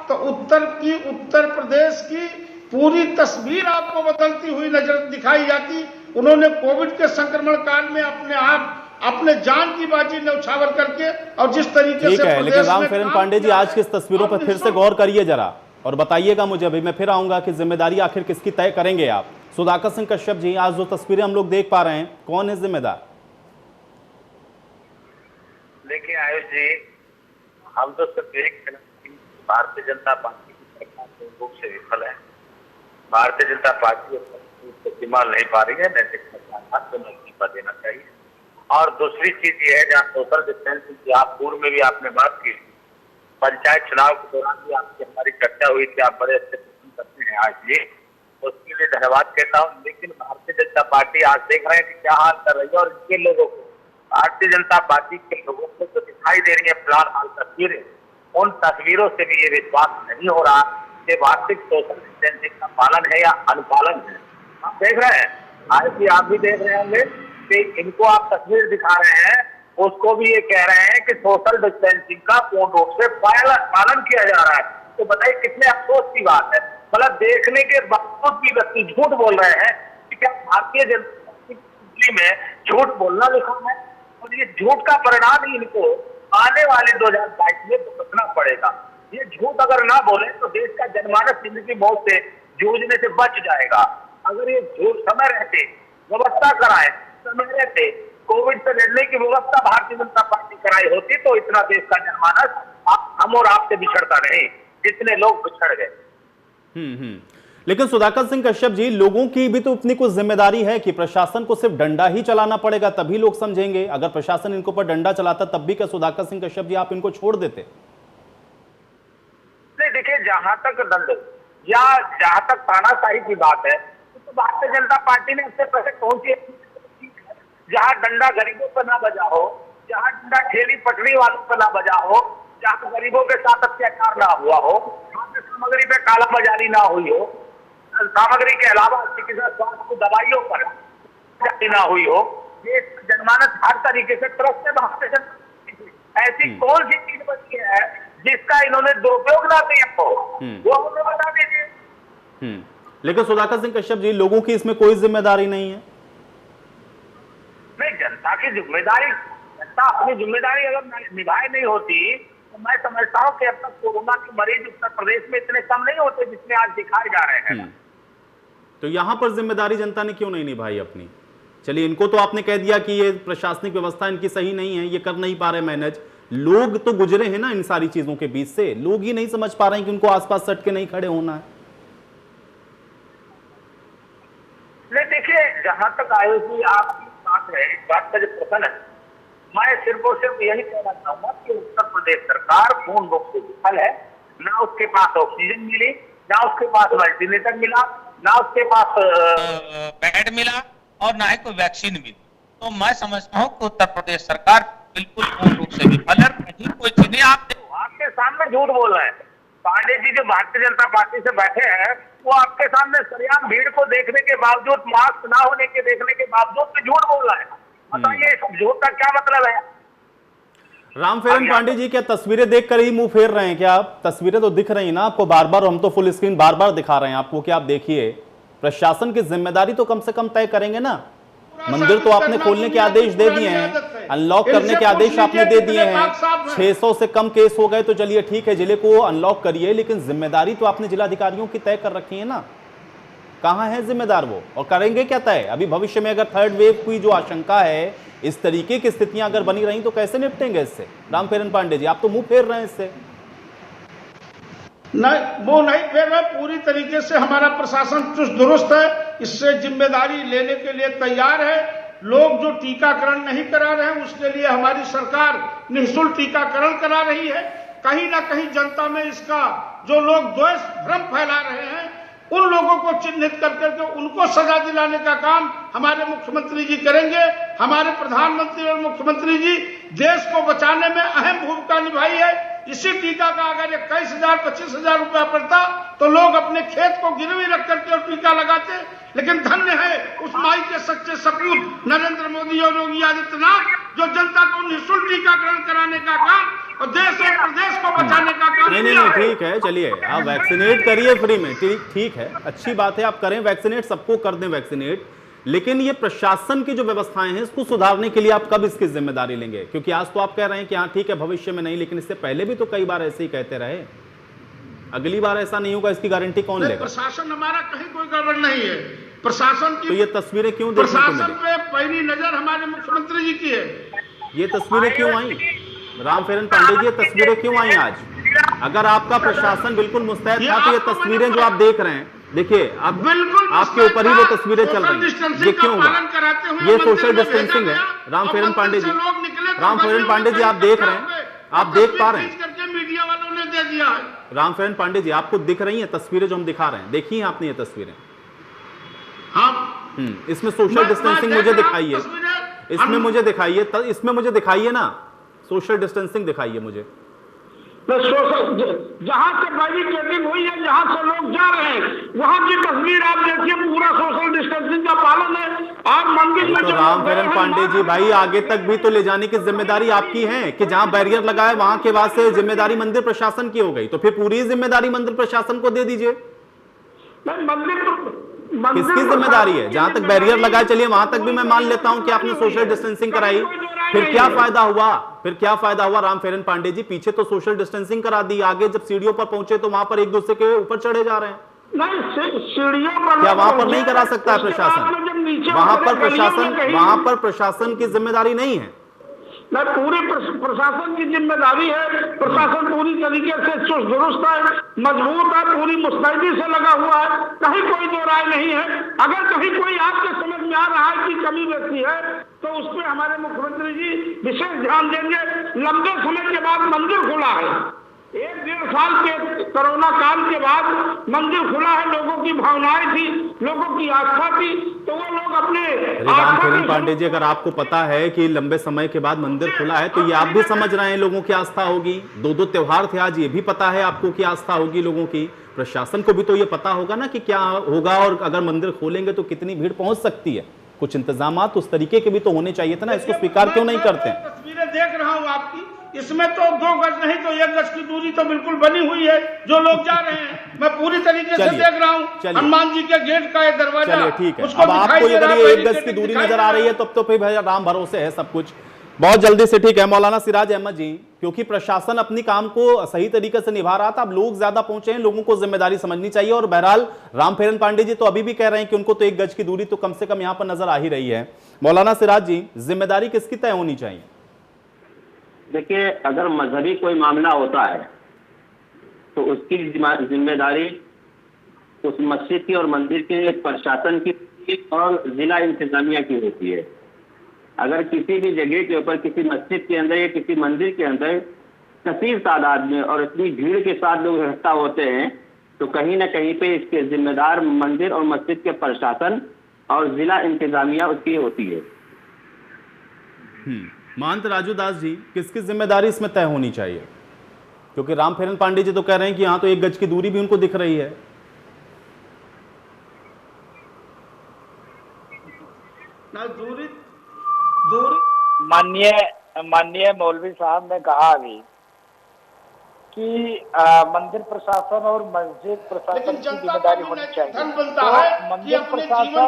तो उत्तर प्रदेश की पूरी तस्वीर आपको बदलती हुई नजर दिखाई जाती। उन्होंने कोविड के संक्रमण काल में अपने जान की बाजी न्यौछावर करके, और जिस तरीके से है, लेकिन रामफेरन पांडे जी आज की तस्वीरों पर फिर से गौर करिए जरा और बताइएगा मुझे। अभी मैं फिर आऊंगा कि जिम्मेदारी आखिर किसकी तय करेंगे आप। सुधाकर सिंह कश्यप जी, आज जो तस्वीरें हम लोग देख पा रहे हैं, कौन है जिम्मेदार? देखिए आयुष जी, हम तो सिर्फ एक भारतीय जनता पार्टी की सरकार पूर्ण रूप से विफल है। भारतीय जनता पार्टी इस्तेमाल नहीं पा रही है, नैतिकता को इस्तीफा देना चाहिए। और दूसरी चीज ये है, जहाँ सोशल डिस्टेंसिंग की आप पूर्व में भी आपने बात की, पंचायत चुनाव के दौरान भी आपकी हमारी चर्चा हुई थी, आप बड़े अच्छे प्रश्न करते हैं आज ये। उसके लिए धन्यवाद कहता हूँ। लेकिन भारतीय जनता पार्टी आज देख रहे हैं कि क्या हाल कर रही है, और इनके लोगों को, भारतीय जनता पार्टी के लोगों को जो दिखाई दे रही है फिलहाल तस्वीरें, उन तस्वीरों से भी ये विश्वास नहीं हो रहा कि वास्तविक सोशल डिस्टेंसिंग का पालन है या अनुपालन है। आप देख रहे हैं, आज भी आप भी देख रहे होंगे कि इनको आप तस्वीर दिखा रहे हैं, उसको भी ये कह रहे हैं कि सोशल डिस्टेंसिंग का पूर्ण रूप से पालन किया जा रहा है। तो बताइए कितने अफसोस की बात है। मतलब देखने के बावजूद भी व्यक्ति झूठ बोल रहे हैं कि क्या भारतीय जनता पार्टी में झूठ बोलना लिखा है, और ये झूठ का परिणाम ही इनको आने वाले 2022 में भुगतना पड़ेगा। ये झूठ अगर ना बोले तो देश का जनमानस जिंदगी मौत से जूझने से बच जाएगा। अगर ये झूठ समय रहते व्यवस्था कराए, समय रहते कोविड से लड़ने की व्यवस्था भारतीय जनता पार्टी कराई होती, तो इतना देश का जनमानस हम और आपसे बिछड़ता नहीं, जितने लोग बिछड़ गए। लेकिन सुधाकर सिंह कश्यप जी, लोगों की भी तो अपनी कुछ जिम्मेदारी है कि प्रशासन को सिर्फ डंडा ही चलाना पड़ेगा तभी लोग समझेंगे। अगर प्रशासन इनको पर डंडा चलाता तब भी क्या सुधाकर सिंह कश्यप जी आप इनको छोड़ देते? नहीं, देखिए, जहां तक दंड या जहां तक तानाशाही की बात है, तो भारतीय जनता पार्टी ने इससे पहले कौन सी जहां डंडा गरीबों पर ना बजा हो, जहां डंडा ठेली पटरी वालों पर ना बजा हो, जहां गरीबों के साथ अत्याचार ना हुआ हो, सामग्री पे काला बाजारी ना हुई हो, सामग्री के अलावा चिकित्सा स्वास्थ्य दवाइयों पर ना हुई हो, ये जनमानस हर तरीके से त्रस्त है भारतीय जनता। ऐसी कौन सी चीज बची है जिसका इन्होंने दुरुपयोग ना किया हो, वो हमें बता दीजिए। लेकिन सुधाकर सिंह कश्यप जी, लोगों की इसमें कोई जिम्मेदारी नहीं है। नहीं, जनता की जिम्मेदारी, जनता अपनी जिम्मेदारी अगर निभाई नहीं होती तो मैं समझता हूँ कि अब तक कोरोना के मरीज उत्तर प्रदेश में इतने कम नहीं होते जितने आज दिखाए जा रहे हैं। तो यहां पर जिम्मेदारी जनता ने क्यों नहीं निभाई अपनी? चलिए, इनको तो आपने कह दिया कि ये प्रशासनिक व्यवस्था इनकी सही नहीं है, ये कर नहीं पा रहे मैनेज। लोग तो गुजरे हैं ना इन सारी चीजों के बीच से, लोग ही नहीं समझ पा रहे हैं कि उनको आसपास सट के नहीं खड़े होना है। नहीं, देखिए, जहां तक आयुष जी आपकी बात है, इस बात का जो प्रश्न है, मैं सिर्फ और सिर्फ यही कहना चाहूंगा कि उत्तर प्रदेश सरकार पूर्ण रूप से विफल है। ना उसके पास ऑक्सीजन मिली, ना उसके पास वेंटिलेटर मिला, ना उसके पास बेड मिला, और ना ही कोई वैक्सीन मिली। तो मैं समझता हूँ कि उत्तर प्रदेश सरकार बिल्कुल पूर्ण रूप से विफल है। कहीं कोई चीजें आपके सामने झूठ बोल रहे हैं। पांडे जी जो भारतीय जनता पार्टी से बैठे हैं, वो आपके सामने सरेआम भीड़ को देखने के बावजूद, मास्क ना होने के देखने के बावजूद भी झूठ बोल रहे हैं। बताइए इस झूठ का क्या मतलब है? रामफेरन पांडे जी, क्या तस्वीरें देखकर ही मुंह फेर रहे हैं क्या आप? तस्वीरें तो दिख रही ना आपको बार बार, हम तो फुल स्क्रीन बार बार दिखा रहे हैं आपको कि आप देखिए। प्रशासन की जिम्मेदारी तो कम से कम तय करेंगे ना। मंदिर तो आपने खोलने के आदेश दे दिए हैं, अनलॉक करने के आदेश आपने दे दिए हैं। 600 से कम केस हो गए तो चलिए ठीक है, जिले को अनलॉक करिए, लेकिन जिम्मेदारी तो आपने जिलाधिकारियों की तय कर रखी है ना। कहां है जिम्मेदार वो, और करेंगे क्या तय? अभी भविष्य में अगर थर्ड वेव की जो आशंका है, इस तरीके की स्थितियां अगर बनी रही तो कैसे निपटेंगे इससे? रामफेरन पांडे जी, आप तो मुंह फेर रहे हैं इससे। नहीं, वो नहीं फेर रहे। पूरी तरीके से हमारा प्रशासन चुस्त दुरुस्त है, इससे जिम्मेदारी लेने के लिए तैयार है। लोग जो टीकाकरण नहीं करा रहे हैं उसके लिए हमारी सरकार निःशुल्क टीकाकरण करा रही है। कहीं ना कहीं जनता में इसका जो लोग द्वेष भ्रम फैला रहे हैं, उन लोगों को चिन्हित करके उनको सजा दिलाने का काम हमारे मुख्यमंत्री जी करेंगे। हमारे प्रधानमंत्री और मुख्यमंत्री जी देश को बचाने में अहम भूमिका निभाई है। इसी टीका का अगर 21,000 25,000 रुपया पड़ता तो लोग अपने खेत को गिरवी रख करके और टीका लगाते। लेकिन धन्य है उस माई के सच्चे सपूत नरेंद्र मोदी और योगी आदित्यनाथ, जो जनता को निःशुल्क टीकाकरण कराने का काम और देश और प्रदेश को बचाने का काम। नहीं, ठीक है, चलिए आप वैक्सीनेट करिए फ्री में, ठीक है, अच्छी बात है, आप करें वैक्सीनेट, सबको कर दें वैक्सीनेट। लेकिन ये प्रशासन की जो व्यवस्थाएं हैं इसको सुधारने के लिए आप कब इसकी जिम्मेदारी लेंगे? क्योंकि आज तो आप कह रहे हैं कि हाँ ठीक है भविष्य में नहीं, लेकिन इससे पहले भी तो कई बार ऐसे ही कहते रहे। अगली बार ऐसा नहीं होगा, इसकी गारंटी कौन लेगा? प्रशासन हमारा कहीं कोई गड़बड़ नहीं है। प्रशासन की तो ये तस्वीरें क्यों देखने को मिली? प्रशासन पे पहली नजर हमारे मुख्यमंत्री जी की है। ये तस्वीरें क्यों आई रामफेरन पांडे जी, ये तस्वीरें क्यों आई आज? अगर आपका प्रशासन बिल्कुल मुस्तैद था तो ये तस्वीरें जो आप देख रहे हैं, देखिए अब आपके ऊपर ही वो तस्वीरें चल रही हैं, ये क्यों हुआ? ये सोशल डिस्टेंसिंग है रामफेरन पांडे जी। रामफेरन पांडे जी, आप देख रहे हैं, आप देख पा रहे हैं, मीडिया वालों ने दे दिया है। रामफेरन पांडे जी आपको दिख रही हैं तस्वीरें जो हम दिखा रहे हैं? देखी हैं आपने ये तस्वीरें? इसमें सोशल डिस्टेंसिंग मुझे दिखाइए, इसमें मुझे दिखाइए, इसमें मुझे दिखाइए ना, सोशल डिस्टेंसिंग दिखाइए मुझे। जहां से बैरिकेडिंग हुई है, जहां से लोग जा रहे हैं, वहां की तस्वीर आप देखिए, पूरा सोशल डिस्टेंसिंग का पालन है। और मंदिर में तो रामफेरन पांडे जी भाई, आगे तक भी तो ले जाने की जिम्मेदारी आपकी है कि जहां बैरियर लगा है वहां के बाद से जिम्मेदारी मंदिर प्रशासन की हो गई, तो फिर पूरी जिम्मेदारी मंदिर प्रशासन को दे दीजिए। किसकी जिम्मेदारी है? जहां तक बैरियर लगा है, चलिए वहां तक भी मैं मान लेता हूं कि आपने सोशल डिस्टेंसिंग कराई, फिर क्या फायदा हुआ? फिर क्या फायदा हुआ रामफेरन पांडे जी? पीछे तो सोशल डिस्टेंसिंग करा दी, आगे जब सीढ़ियों पर पहुंचे तो वहां पर एक दूसरे के ऊपर चढ़े जा रहे हैं। नहीं, सीढ़ियों पर क्या वहां पर नहीं करा सकता है प्रशासन? वहां पर प्रशासन की जिम्मेदारी नहीं है? पूरी प्रशासन की जिम्मेदारी है। प्रशासन पूरी तरीके से चुस्त दुरुस्त है, मजबूत है, पूरी मुस्तैदी से लगा हुआ है, कहीं कोई दो राय नहीं है। अगर कहीं कोई आपके समझ में आ रहा है कि कमी व्यक्ति है, तो उस पर हमारे मुख्यमंत्री जी विशेष ध्यान देंगे। लंबे समय के बाद मंदिर खुला है, 1-1.5 साल के कोरोना काल के बाद मंदिर खुला है। लोगों की भावनाएं थी, लोगों की आस्था थी, तो वो लोग अपने रामफेरन पांडे जी, अगर आपको पता है कि लंबे समय के बाद मंदिर खुला है, तो ये आप भी समझ रहे हैं लोगों की आस्था होगी। 2 त्योहार थे आज, ये भी पता है आपको कि आस्था होगी लोगों की। प्रशासन को भी तो ये पता होगा ना कि क्या होगा, और अगर मंदिर खोलेंगे तो कितनी भीड़ पहुंच सकती है। कुछ इंतजाम उस तरीके के भी तो होने चाहिए थे ना, इसको स्वीकार क्यों नहीं करते? तस्वीरें देख रहा हूँ आपकी, इसमें तो 2 गज नहीं तो 1 गज की दूरी तो बिल्कुल बनी हुई है। जो लोग जा रहे हैं, मैं पूरी तरीके से देख रहा हूँ। हनुमान जी के गेट का ये दरवाजा, चलिए ठीक है। अब आपको अगर ये 1 गज की दूरी नजर आ रही है, तब तो फिर भैया राम भरोसे है सब कुछ। बहुत जल्दी से, ठीक है मौलाना सिराज अहमद जी, क्योंकि प्रशासन अपनी काम को सही तरीके से निभा रहा था, अब लोग ज्यादा पहुंचे हैं, लोगों को जिम्मेदारी समझनी चाहिए। और बहरहाल रामफेरन पांडे जी तो अभी भी कह रहे हैं कि उनको तो 1 गज की दूरी तो कम से कम यहां पर नजर आ ही रही है। मौलाना सिराज जी, जिम्मेदारी किसकी तय होनी चाहिए? देखिए, अगर मजहबी कोई मामला होता है तो उसकी जिम्मेदारी उस मस्जिद की और मंदिर के प्रशासन की और जिला इंतजामिया की होती है। अगर किसी भी जगह के ऊपर, किसी मस्जिद के अंदर या किसी मंदिर के अंदर कसीर तादाद में और इतनी भीड़ के साथ लोग इकट्ठा होते हैं, तो कहीं ना कहीं पे इसके जिम्मेदार मंदिर और मस्जिद के प्रशासन और जिला इंतजामिया उसकी होती है। महंत राजू दास जी, किसकी जिम्मेदारी इसमें तय होनी चाहिए? क्योंकि रामफेरन पांडे जी तो कह रहे हैं कि यहां तो 1 गज की दूरी भी उनको दिख रही है। दूरी माननीय मौलवी साहब ने कहा अभी कि मंदिर प्रशासन और मस्जिद प्रशासन की जिम्मेदारी होनी चाहिए। तो मंदिर प्रशासन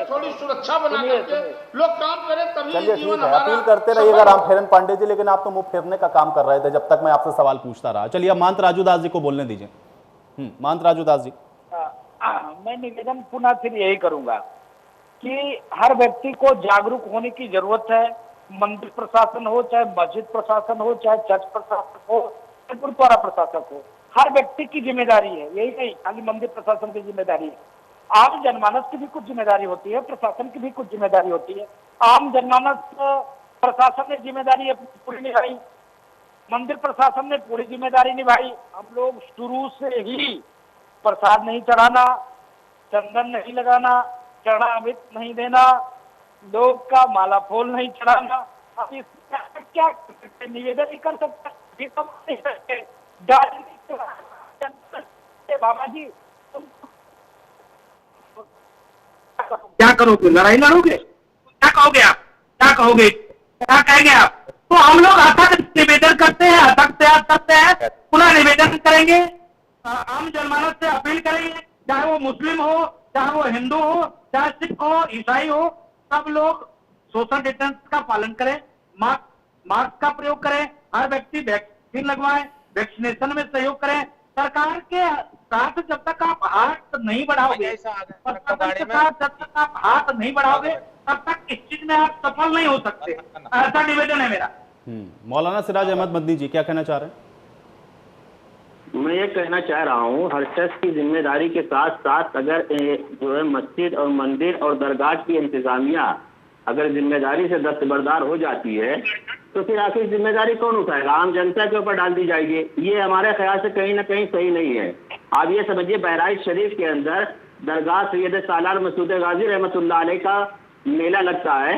थोड़ी सुरक्षा बना करके लोग काम करें, तभी चलिए ठीक है, अपील करते रहिएगा रामफेरन पांडे जी, लेकिन आप तो मुंह फेरने का काम कर रहे थे जब तक मैं आपसे सवाल पूछता रहा। चलिए अब महंत राजू दास जी को बोलने दीजिए। महंत राजू दास जी, मैं निवेदन पुनः फिर यही करूंगा कि हर व्यक्ति को जागरूक होने की जरूरत है। मंदिर प्रशासन हो, चाहे मस्जिद प्रशासन हो, चाहे चर्च प्रशासन हो, चाहे गुरुद्वारा प्रशासन हो, हर व्यक्ति की जिम्मेदारी है। यही नहीं खाली मंदिर प्रशासन की जिम्मेदारी है, आम जनमानस की भी कुछ जिम्मेदारी होती है, प्रशासन की भी कुछ जिम्मेदारी होती है। आम जनमानस प्रशासन ने जिम्मेदारी पूरी निभाई, मंदिर प्रशासन ने पूरी जिम्मेदारी निभाई। हम लोग शुरू से ही प्रसाद नहीं चढ़ाना, चंदन नहीं लगाना, चढ़ा अमित नहीं देना, लोग का माला फूल नहीं चढ़ाना। अब इसका क्या निवेदन ही कर सकते, बाबा जी क्या करोगे? लड़ाई लड़ोगे? क्या कहोगे आप? क्या कहोगे? क्या कहेंगे आप? तो हम लोग अथक निवेदन करते हैं, अथक से पुनः निवेदन करेंगे, आम जनमानस से अपील करेंगे, चाहे वो मुस्लिम हो, चाहे वो हिंदू हो, चाहे सिख हो, ईसाई हो, सब लोग सोशल डिस्टेंस का पालन करें, मास्क का प्रयोग करें, हर व्यक्ति वैक्सीन लगवाएं, वैक्सीनेशन में सहयोग करें। सरकार के साथ जब तक आप हाथ नहीं बढ़ाओगे, जब तक आप हाथ नहीं बढ़ाओगे, तब तक इस चीज में आप सफल नहीं हो सकते। ऐसा निवेदन है मेरा। मौलाना सिराज अहमद मदनी जी, क्या कहना चाह रहे हैं? मैं ये कहना चाह रहा हूँ, हर शख्स की जिम्मेदारी के साथ साथ अगर जो है मस्जिद और मंदिर और दरगाह की इंतजामिया अगर जिम्मेदारी से दस्तबरदार हो जाती है, तो फिर आखिर जिम्मेदारी कौन उठाएगा? आम जनता के ऊपर डाल दी जाएगी। ये हमारे ख्याल से कहीं ना कहीं सही नहीं है। आप ये समझिए, बहराइच शरीफ के अंदर दरगाह सैयद सालार मसूद गाजी रहमतुल्लाह अलैह का मेला लगता है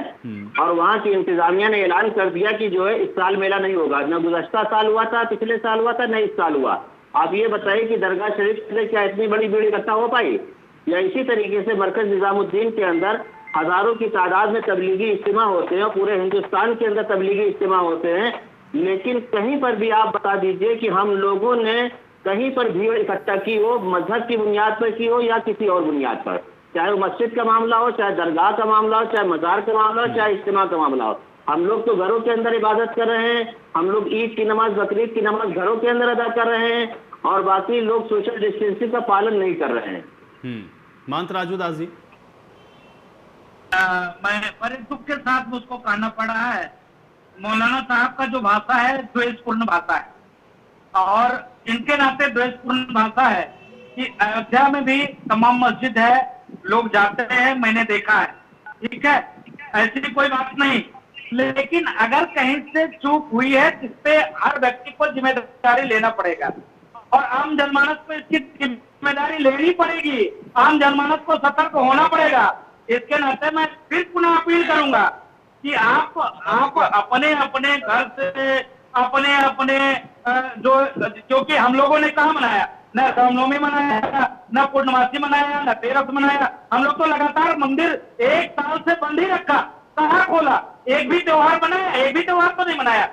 और वहाँ की इंतजामिया ने ऐलान कर दिया कि जो है इस साल मेला नहीं होगा। न गुज़श्ता साल हुआ था, पिछले साल हुआ था, न इस साल हुआ। आप ये बताइए कि दरगाह शरीफ से क्या इतनी बड़ी भीड़ इकट्ठा हो पाई? या इसी तरीके से मरकज निजामुद्दीन के अंदर हजारों की तादाद में तबलीगी इज्तिमा होते हैं, पूरे हिंदुस्तान के अंदर तबलीगी इज्तिमा होते हैं, लेकिन कहीं पर भी आप बता दीजिए कि हम लोगों ने कहीं पर भीड़ इकट्ठा की हो, मजहब की बुनियाद पर की हो या किसी और बुनियाद पर, चाहे वो मस्जिद का मामला हो, चाहे दरगाह का मामला हो, चाहे मजार का मामला हो, चाहे इज्तिमा का मामला हो। हम लोग तो घरों के अंदर इबादत कर रहे हैं, हम लोग ईद की नमाज, बकरीद की नमाज घरों के अंदर अदा कर रहे हैं और बाकी लोग सोशल डिस्टेंसिंग का पालन नहीं कर रहे हैं। महंत राजू दास जी, मैं बड़े दुख के साथ मुझको कहना पड़ा है, मौलाना साहब का जो भाषा है द्वेषपूर्ण भाषा है और इनके नाते द्वेषपूर्ण भाषा है कि अयोध्या में भी तमाम मस्जिद है, लोग जाते हैं, मैंने देखा है, ठीक है, ऐसी कोई बात नहीं। लेकिन अगर कहीं से चूक हुई है जिसपे हर व्यक्ति को जिम्मेदारी लेना पड़ेगा और आम जनमानस को इसकी जिम्मेदारी लेनी पड़ेगी, आम जनमानस को सतर्क होना पड़ेगा। इसके नाते मैं फिर पुनः अपील करूंगा कि आप अपने अपने घर से अपने जो कि हम लोगों ने कहा मनाया, न रामनवमी मनाया, न पूर्णमासी मनाया, न तेरस मनाया, हम लोग तो लगातार मंदिर एक साल से बंद ही रखा, कहाँ खोला, एक भी त्योहार मनाया, एक भी त्योहार तो नहीं मनाया।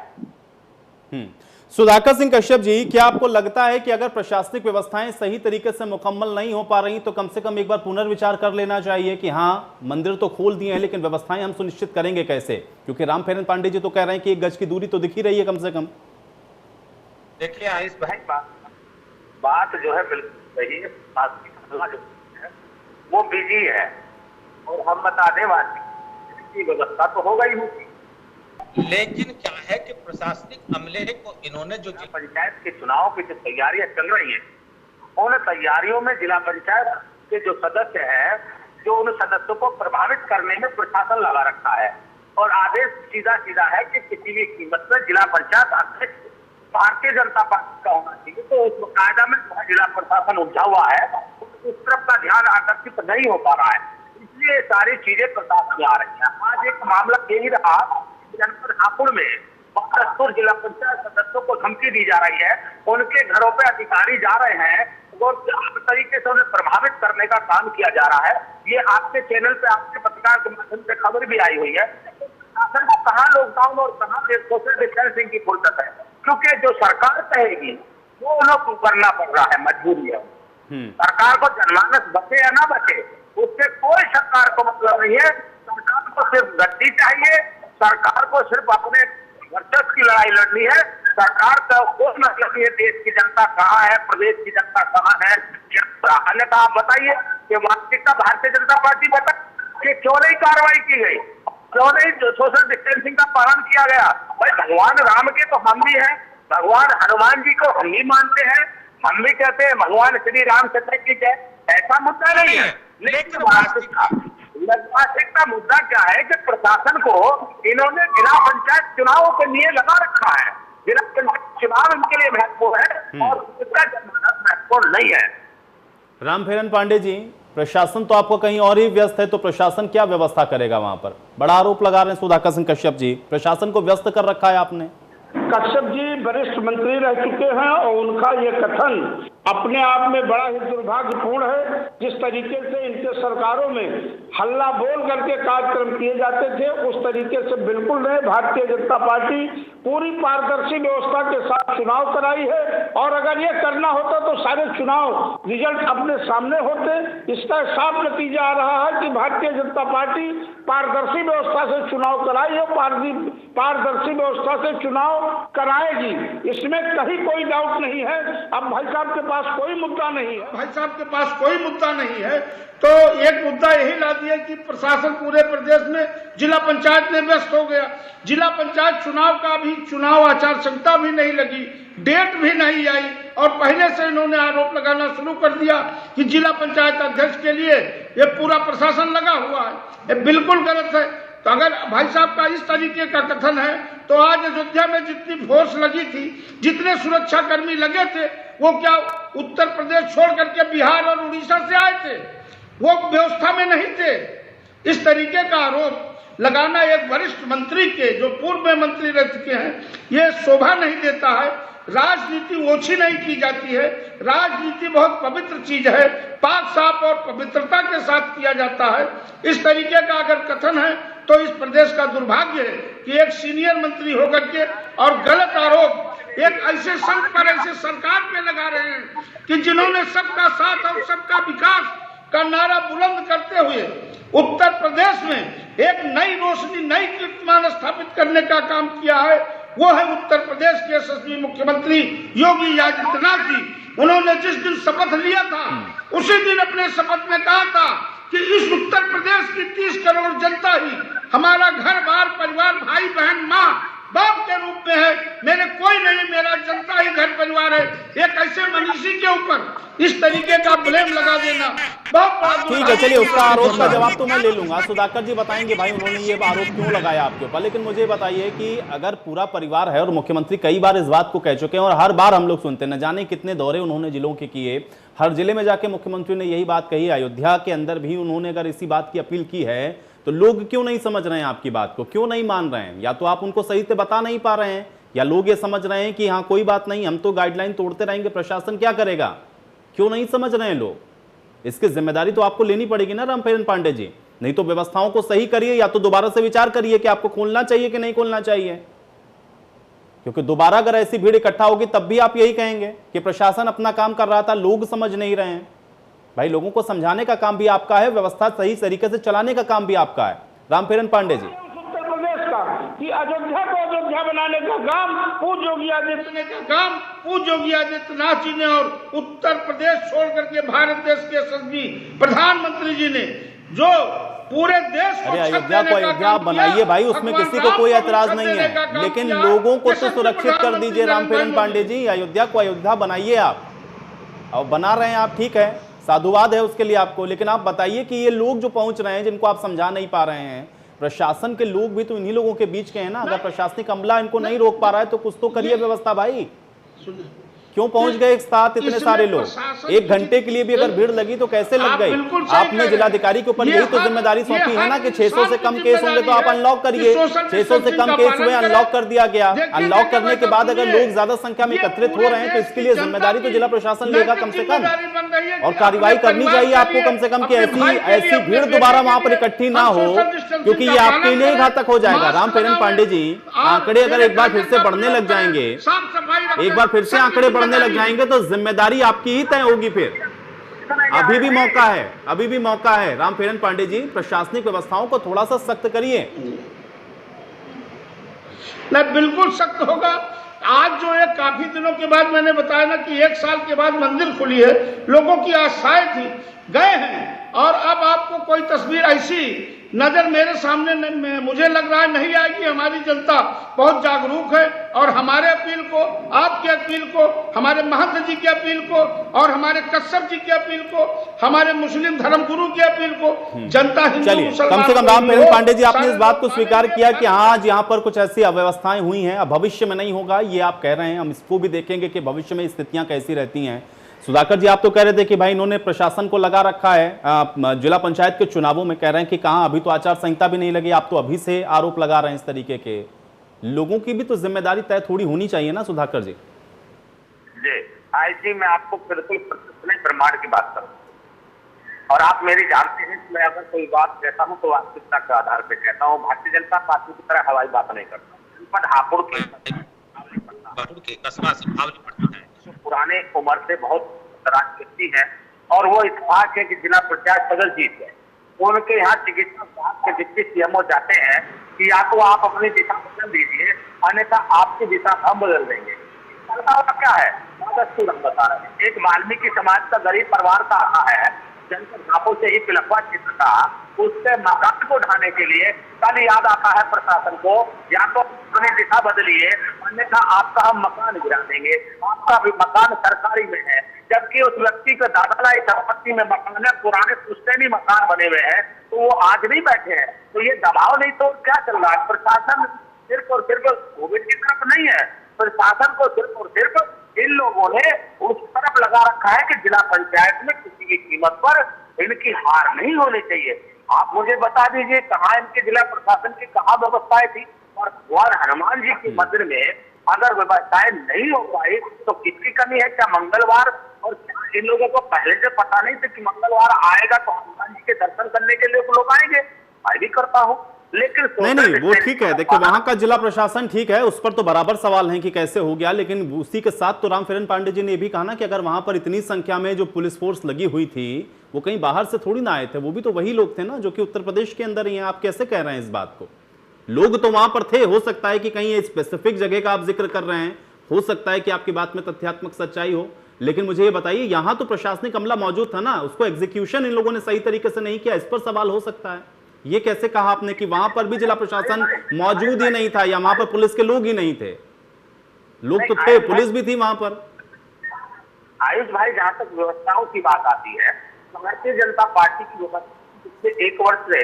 सुधाकर सिंह कश्यप जी, क्या आपको लगता है कि अगर प्रशासनिक व्यवस्थाएं सही तरीके से मुकम्मल नहीं हो पा रही तो कम से कम एक बार पुनर्विचार कर लेना चाहिए कि हाँ, मंदिर तो खोल दिए हैं लेकिन व्यवस्थाएं हम सुनिश्चित करेंगे कैसे? क्योंकि रामफेरन पांडे जी तो कह रहे हैं कि 1 गज की दूरी तो दिख ही रही है कम से कम। देखिए आयुष भाई, बात जो है बिल्कुल सही है, जो है वो बिजी है और हम बता दें वास्तविक व्यवस्था तो होगा ही होगी, लेकिन क्या है कि प्रशासनिक अमले को इन्होंने जो पंचायत के चुनाव की जो तैयारियां चल रही हैं, उन तैयारियों में जिला पंचायत के जो सदस्य हैं, जो उन सदस्यों को प्रभावित करने में प्रशासन लगा रखा है और आदेश सीधा सीधा है कि किसी भी कीमत पर जिला पंचायत अध्यक्ष भारतीय जनता पार्टी का होना चाहिए। तो उस कायदा में जिला प्रशासन उलझा हुआ है, उस तरफ का ध्यान आकर्षित नहीं हो पा रहा है, इसलिए सारी चीजें प्रशासन में आ रही है। आज एक मामला यही रहा, जनपद हापुड़ में बहत्तर जिला पंचायत सदस्यों को धमकी दी जा रही है, उनके घरों पे अधिकारी जा रहे हैं और हर तरीके से उन्हें प्रभावित करने का काम किया जा रहा है। ये आपके चैनल पे, आपके पत्रकार के माध्यम से खबर भी आई हुई है। प्रशासन को कहाँ लॉकडाउन और कहाँ सोशल डिस्टेंसिंग की फुर्सत है, क्योंकि जो सरकार कहेगी वो उन्हें करना पड़ रहा है, मजबूरी है। सरकार को जनमानस बचे या ना बचे उससे कोई सरकार को मतलब नहीं है। सरकार को सिर्फ गद्दी चाहिए, सरकार को सिर्फ अपने वर्चस्व की लड़ाई लड़नी है। सरकार का कोई मतलब नहीं है देश की जनता कहाँ है, प्रदेश की जनता कहाँ है। अन्यथा आप बताइए कि वास्तविकता भारतीय जनता पार्टी बता कि क्यों नहीं कार्रवाई की गई, क्यों नहीं सोशल डिस्टेंसिंग का पालन किया गया। भाई भगवान राम के तो हम भी हैं, भगवान हनुमान जी को हम भी मानते हैं, हम भी कहते हैं भगवान श्री रामचंद्र की जय, ऐसा मुद्दा नहीं है। लेकिन वास्तविकता मुद्दा क्या है कि प्रशासन को इन्होंने जिला पंचायत चुनावों के लिए लगा रखा है। जिला पंचायत चुनाव इनके लिए महत्वपूर्ण है और उसका जनमानस महत्वपूर्ण नहीं है। रामफेरन पांडे जी, प्रशासन तो आपको कहीं और ही व्यस्त है, तो प्रशासन क्या व्यवस्था करेगा वहां पर? बड़ा आरोप लगा रहे हैं सुधाकर सिंह कश्यप जी, प्रशासन को व्यस्त कर रखा है आपने। कश्यप जी वरिष्ठ मंत्री रह चुके हैं और उनका ये कथन अपने आप में बड़ा ही दुर्भाग्यपूर्ण है। जिस तरीके से इनके सरकारों में हल्ला बोल करके कार्यक्रम किए जाते थे उस तरीके से बिल्कुल नहीं। भारतीय जनता पार्टी पूरी पारदर्शी व्यवस्था के साथ चुनाव कराई है और अगर ये करना होता तो सारे चुनाव रिजल्ट अपने सामने होते। इसका साफ नतीजा आ रहा है कि भारतीय जनता पार्टी पारदर्शी व्यवस्था से चुनाव कराई है, पारदर्शी व्यवस्था से चुनाव कराएगी, इसमें कहीं कोई डाउट नहीं है। अब भाई साहब के पास कोई मुद्दा नहीं है, भाई साहब के पास कोई मुद्दा नहीं है, तो एक मुद्दा यही ला दिया कि प्रशासन पूरे प्रदेश में जिला पंचायत में व्यस्त हो गया। जिला पंचायत चुनाव का भी चुनाव आचार संहिता भी नहीं लगी, डेट भी नहीं आई और पहले से इन्होंने आरोप लगाना शुरू कर दिया कि जिला पंचायत अध्यक्ष के लिए ये पूरा प्रशासन लगा हुआ है। ये बिल्कुल गलत है। तो अगर भाई साहब का इस तरीके का कथन है तो आज अयोध्या में जितनी फोर्स लगी थी, जितने सुरक्षा कर्मी लगे थे, वो क्या उत्तर प्रदेश छोड़ करके बिहार और उड़ीसा से आए थे? वो व्यवस्था में नहीं थे। इस तरीके का आरोप लगाना एक वरिष्ठ मंत्री के, जो पूर्व में मंत्री रह चुके हैं, ये शोभा नहीं देता है। राजनीति ओछी नहीं की जाती है, राजनीति बहुत पवित्र चीज है, पाक साफ और पवित्रता के साथ किया जाता है। इस तरीके का अगर कथन है तो इस प्रदेश का दुर्भाग्य है कि एक सीनियर मंत्री होकर के और गलत आरोप एक ऐसे संघ पर, ऐसे सरकार पे लगा रहे हैं कि जिन्होंने सबका साथ और सबका विकास का नारा बुलंद करते हुए उत्तर प्रदेश में एक नई रोशनी, नई कीर्तिमान स्थापित करने का काम किया है। वो है उत्तर प्रदेश के यशस्वी मुख्यमंत्री योगी आदित्यनाथ जी। उन्होंने जिस दिन शपथ लिया था उसी दिन अपने शपथ में कहा था कि इस उत्तर प्रदेश की 30 करोड़ जनता ही हमारा घर बार परिवार, भाई बहन, माँ बाप के रूप में है। मेरे कोई नहीं, मेरा जनता ही घर परिवार है। एक ऐसे मनीषी के ऊपर इस तरीके का ब्लेम लगा देना बहुत ठीक है। चलिए, उसका आरोप का जवाब तो मैं ले लूंगा। सुधाकर जी बताएंगे भाई उन्होंने ये आरोप क्यों लगाया आपके ऊपर, लेकिन मुझे बताइए कि अगर पूरा परिवार है और मुख्यमंत्री कई बार इस बात को कह चुके हैं और हर बार हम लोग सुनते हैं, न जाने कितने दौरे उन्होंने जिलों के किए, हर जिले में जाके मुख्यमंत्री ने यही बात कही, अयोध्या के अंदर भी उन्होंने अगर इसी बात की अपील की है, तो लोग क्यों नहीं समझ रहे हैं आपकी बात को, क्यों नहीं मान रहे हैं? या तो आप उनको सही से बता नहीं पा रहे हैं, या लोग ये समझ रहे हैं कि हाँ कोई बात नहीं, हम तो गाइडलाइन तोड़ते रहेंगे, प्रशासन क्या करेगा? क्यों नहीं समझ रहे हैं लोग? इसकी जिम्मेदारी तो आपको लेनी पड़ेगी ना रामप्रेरण पांडे जी। नहीं तो व्यवस्थाओं को सही करिए, या तो दोबारा से विचार करिए कि आपको खोलना चाहिए कि नहीं खोलना चाहिए। क्योंकि दोबारा अगर ऐसी भीड़ इकट्ठा होगी तब भी आप यही कहेंगे कि प्रशासन अपना काम कर रहा था, लोग समझ नहीं रहे हैं। भाई लोगों को समझाने का काम भी आपका है, व्यवस्था सही तरीके से चलाने का काम भी आपका है। रामप्रेरण पांडे जी, उत्तर प्रदेश का कि अयोध्या को अयोध्या बनाने का काम पूज्य योगी आदित्यनाथ का काम पूज्य योगी आदित्यनाथ जी ने, और उत्तर प्रदेश छोड़ करके भारत देश के यशस्वी प्रधानमंत्री जी ने जो पूरे देश को अयोध्या को अयोध्या बनाइए भाई, उसमें किसी को कोई एतराज नहीं है, लेकिन लोगों को तो सुरक्षित कर दीजिए। रामप्रेरण पांडे जी, अयोध्या को अयोध्या बनाइए आप, और बना रहे हैं आप, ठीक है, साधुवाद है उसके लिए आपको, लेकिन आप बताइए कि ये लोग जो पहुंच रहे हैं, जिनको आप समझा नहीं पा रहे हैं, प्रशासन के लोग भी तो इन्हीं लोगों के बीच के हैं ना। अगर प्रशासनिक अमला इनको नहीं रोक पा रहा है तो कुछ तो करिए व्यवस्था भाई। क्यों पहुंच गए एक साथ इतने सारे लोग? एक घंटे के लिए भी अगर भीड़ लगी तो कैसे लग गई? आपने जिलाधिकारी के ऊपर यही तो जिम्मेदारी सौंपी है ना कि 600 से कम केस होंगे तो आप अनलॉक करिए। 600 से कम केस हुए, अनलॉक कर दिया गया। अनलॉक करने के बाद अगर लोग ज्यादा संख्या में एकत्रित हो रहे हैं तो इसके लिए जिम्मेदारी तो जिला प्रशासन लेगा कम से कम, और कार्रवाई करनी चाहिए आपको कम से कम कि ऐसी भीड़ दोबारा वहां पर इकट्ठी ना हो, क्योंकि ये आपके लिए घातक हो जाएगा। रामप्रेरण पांडे जी, आंकड़े अगर एक बार फिर से बढ़ने लग जाएंगे, एक बार फिर से आंकड़े बढ़ने लग जाएंगे तो जिम्मेदारी आपकी ही तय होगी। फिर अभी भी मौका है, अभी भी मौका है। रामप्रेरण पांडे जी, प्रशासनिक व्यवस्थाओं को थोड़ा सा सख्त करिए। नहीं, बिल्कुल सख्त होगा। आज जो है काफी दिनों के बाद मैंने बताया ना कि 1 साल के बाद मंदिर खुली है, लोगों की आशाएं थी, गए हैं, और अब आपको कोई तस्वीर ऐसी नजर मेरे सामने मुझे लग रहा है नहीं आएगी। हमारी जनता बहुत जागरूक है, और हमारे अपील को, आपकी अपील को, हमारे महंत जी की अपील को, और हमारे कश्यप जी की अपील को, हमारे मुस्लिम धर्मगुरु की अपील को जनता हिंदू मुसलमान, कम से कम रामप्रेरण पांडे जी, आपने इस बात को स्वीकार किया कि हाँ आज यहाँ पर कुछ ऐसी अव्यवस्थाएं हुई हैं, अब भविष्य में नहीं होगा, ये आप कह रहे हैं। हम इसको भी देखेंगे कि भविष्य में स्थितियां कैसी रहती हैं। सुधाकर जी, आप तो कह रहे थे कि भाई इन्होंने प्रशासन को लगा रखा है। जिला पंचायत के चुनावों में कह रहे हैं कि कहां, अभी तो आचार संहिता भी नहीं लगी, आप तो अभी से आरोप लगा रहे हैं इस तरीके के। लोगों की भी तो जिम्मेदारी तय थोड़ी होनी चाहिए ना सुधाकर जी। जी आईजी, मैं आपको बिल्कुल प्रमाण की बात करूँ, और आप मेरी जानते हैं कि मैं अगर कोई बात कहता हूँ तो वास्तविकता के आधार पर कहता हूँ। भारतीय जनता पार्टी की तरह हवाई बात नहीं करता, हापुड़ के कस्बा से पड़ता है, पुराने उम्र से बहुत राजनीति है, और वो इत्तेफाक है कि जिला पंचायत सदस्य जीत गए। उनके यहाँ चिकित्सा विभाग के डिप्टी सीएमओ जाते हैं कि या तो आप अपनी दिशा बदल दीजिए, अन्यथा आपकी दिशा हम बदल देंगे। क्या है दस्तूर हम बता रहे हैं। एक वाल्मीकि समाज का गरीब परिवार का रहा है, जनपद झापो से ही पिलखवा क्षेत्र का, उससे मकान को ढाने के लिए कल याद आता है प्रशासन को, या तो अपनी दिशा बदलिए, अन्यथा आपका हम मकान गिरा देंगे। आपका भी मकान सरकारी में है, जबकि उस व्यक्ति के दादालाई संपत्ति में मकान है, पुराने पुश्तैनी मकान बने हुए हैं, तो वो आज नहीं बैठे हैं। तो ये दबाव नहीं तो क्या चल रहा है? प्रशासन सिर्फ और सिर्फ कोविड की तरफ नहीं है, प्रशासन को सिर्फ और सिर्फ इन लोगों ने उस तरफ लगा रखा है कि जिला पंचायत में किसी की कीमत पर इनकी हार नहीं होनी चाहिए। आप मुझे बता दीजिए कहाँ इनके जिला प्रशासन की कहाँ व्यवस्थाएं थी, और भगवान हनुमान जी के मंदिर में अगर व्यवस्थाएं नहीं हो पाई तो किसकी कमी है? क्या मंगलवार, और क्या इन लोगों को पहले से पता नहीं था कि मंगलवार आएगा तो हनुमान जी के दर्शन करने के लिए लोग आएंगे? मैं भी करता हूँ, लेकिन नहीं वो ठीक है। देखिए वहां का जिला प्रशासन ठीक है, उस पर तो बराबर सवाल है कि कैसे हो गया, लेकिन उसी के साथ तो रामफेरन पांडे जी ने यह भी कहा ना कि अगर वहां पर इतनी संख्या में जो पुलिस फोर्स लगी हुई थी वो कहीं बाहर से थोड़ी ना आए थे, वो भी तो वही लोग थे ना जो कि उत्तर प्रदेश के अंदर ही हैं। आप कैसे कह रहे हैं इस बात को? लोग तो वहां पर थे, हो सकता है कि कहीं स्पेसिफिक जगह का आप जिक्र कर रहे हैं, हो सकता है कि आपकी बात में तथ्यात्मक सच्चाई हो, लेकिन मुझे ये बताइए यहां तो प्रशासनिक अमला मौजूद था ना, उसको एग्जीक्यूशन इन लोगों ने सही तरीके से नहीं किया, इस पर सवाल हो सकता है। ये कैसे कहा आपने कि वहां पर भी जिला प्रशासन मौजूद ही नहीं था या वहां पर पुलिस के लोग ही नहीं थे? लोग तो थे, पुलिस भी थी वहां पर। आयुष भाई, जहाँ तक व्यवस्थाओं की बात आती है, भारतीय जनता पार्टी की व्यवस्था पिछले 1 वर्ष से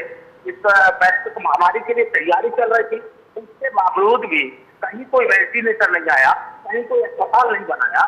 इस वैश्विक महामारी के लिए तैयारी चल रही थी, उसके बावजूद भी कहीं कोई वेंटिलेटर नहीं आया, कहीं कोई अस्पताल नहीं बनाया,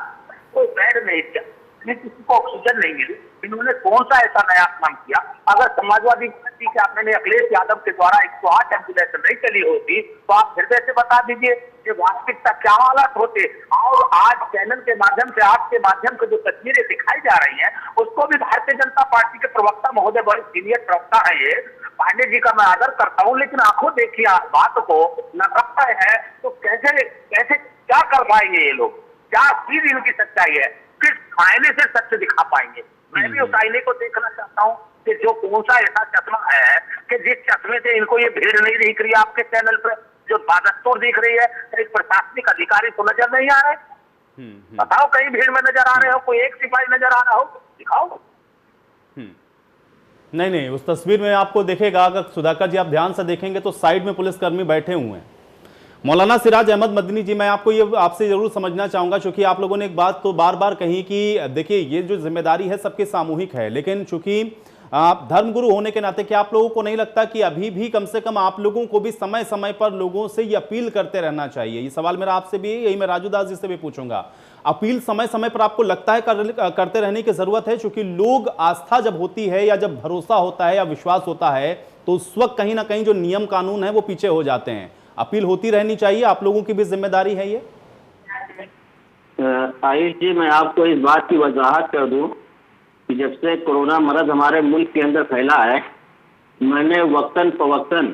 कोई बेड नहीं दिया, किसी को ऑक्सीजन नहीं मिली। इन्होंने कौन सा ऐसा नया काम किया? अगर समाजवादी पार्टी के आपने अखिलेश यादव के द्वारा 108 एम्बुलेंस नहीं चली होती तो आप फिर से बता दीजिए कि वास्तविकता क्या हालात होते। और आज चैनल के माध्यम से, आपके माध्यम से जो तस्वीरें दिखाई जा रही हैं, उसको भी भारतीय जनता पार्टी के प्रवक्ता महोदय, बड़े सीनियर प्रवक्ता है ये, पांडे जी का मैं आदर करता हूँ, लेकिन आंखों देखिए बात को नकारता है तो कैसे कैसे क्या कर पाएंगे ये लोग? क्या चीज इनकी सच्चाई है? किस आईने से सत्य दिखा पाएंगे? मैं भी उस आईने को देखना चाहता हूँ कि जो कौन सा ऐसा चश्मा है कि जिस चश्मे से इनको ये भीड़ नहीं दिख रही है आपके चैनल पर, जो बादस्तूर दिख रही है, एक प्रशासनिक अधिकारी तो नजर नहीं आ रहे। बताओ कहीं भीड़ में नजर आ रहे हो, कोई एक सिपाही नजर आ रहा हो, दिखाओ। नहीं उस तस्वीर में आपको देखेगा, अगर सुधाकर जी आप ध्यान से देखेंगे तो साइड में पुलिसकर्मी बैठे हुए हैं। मौलाना सिराज अहमद मदनी जी, मैं आपको ये आपसे जरूर समझना चाहूंगा, क्योंकि आप लोगों ने एक बात तो बार बार कही कि देखिए ये जो जिम्मेदारी है सबकी सामूहिक है, लेकिन चूंकि आप धर्मगुरु होने के नाते क्या आप लोगों को नहीं लगता कि अभी भी कम से कम आप लोगों को भी समय समय पर लोगों से ये अपील करते रहना चाहिए? ये सवाल मेरा आपसे भी, यही मैं राजू दास जी से भी पूछूंगा। अपील समय समय पर आपको लगता है करते रहने की जरूरत है? क्योंकि लोग, आस्था जब होती है या जब भरोसा होता है या विश्वास होता है तो उस वक्त कहीं ना कहीं जो नियम कानून है वो पीछे हो जाते हैं। अपील होती रहनी चाहिए, आप लोगों की भी जिम्मेदारी है ये। आयुष जी, मैं आपको इस बात की वजाहत कर दूं कि जब से कोरोना मर्ज हमारे मुल्क के अंदर फैला है, मैंने वक्तन फवक्तन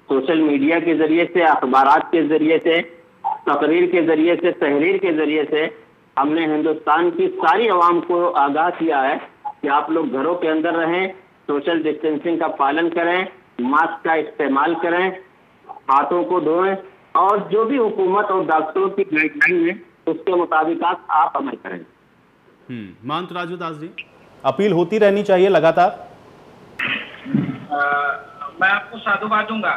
सोशल मीडिया के जरिए से, अखबारात के जरिए से, तकरीर के जरिए से, तहरीर के जरिए से हमने हिंदुस्तान की सारी आवाम को आगाह किया है कि आप लोग घरों के अंदर रहें, सोशल डिस्टेंसिंग का पालन करें, मास्क का इस्तेमाल करें, हाथों को धोएं, और जो भी हुकूमत और डॉक्टरों की गाइडलाइन है उसके मुताबिक आप अमल करें। महंत राजू दास जी, अपील होती रहनी चाहिए लगातार। मैं आपको साधुवाद दूंगा,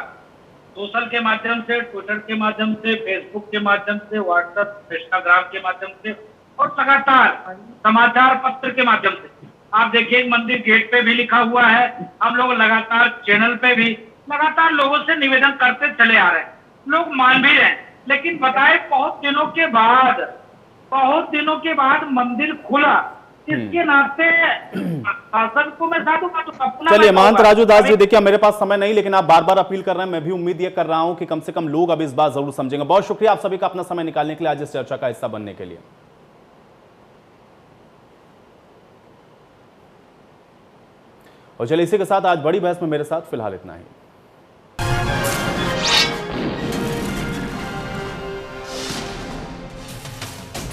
सोशल के माध्यम से, ट्विटर के माध्यम से, फेसबुक के माध्यम से, व्हाट्सएप, इंस्टाग्राम के माध्यम से, और लगातार समाचार पत्र के माध्यम से। आप देखिए मंदिर गेट पे भी लिखा हुआ है, हम लोग लगातार चैनल पे भी लगातार लोगों से निवेदन करते चले आ रहे हैं, लोग मान भी रहे हैं। लेकिन बताए बहुत दिनों के बाद मंदिर खुला, इसके नाते शासन को मैं साधुवाद दूंगा। चलिए महंत राजू दास जी, देखिए मेरे पास समय नहीं, लेकिन आप बार बार अपील कर रहे हैं, मैं भी उम्मीद ये कर रहा हूं कि कम से कम लोग अब इस बात जरूर समझेंगे। बहुत शुक्रिया आप सभी का अपना समय निकालने के लिए, आज इस चर्चा का हिस्सा बनने के लिए। और चलिए इसी के साथ आज बड़ी बहस में मेरे साथ फिलहाल इतना ही।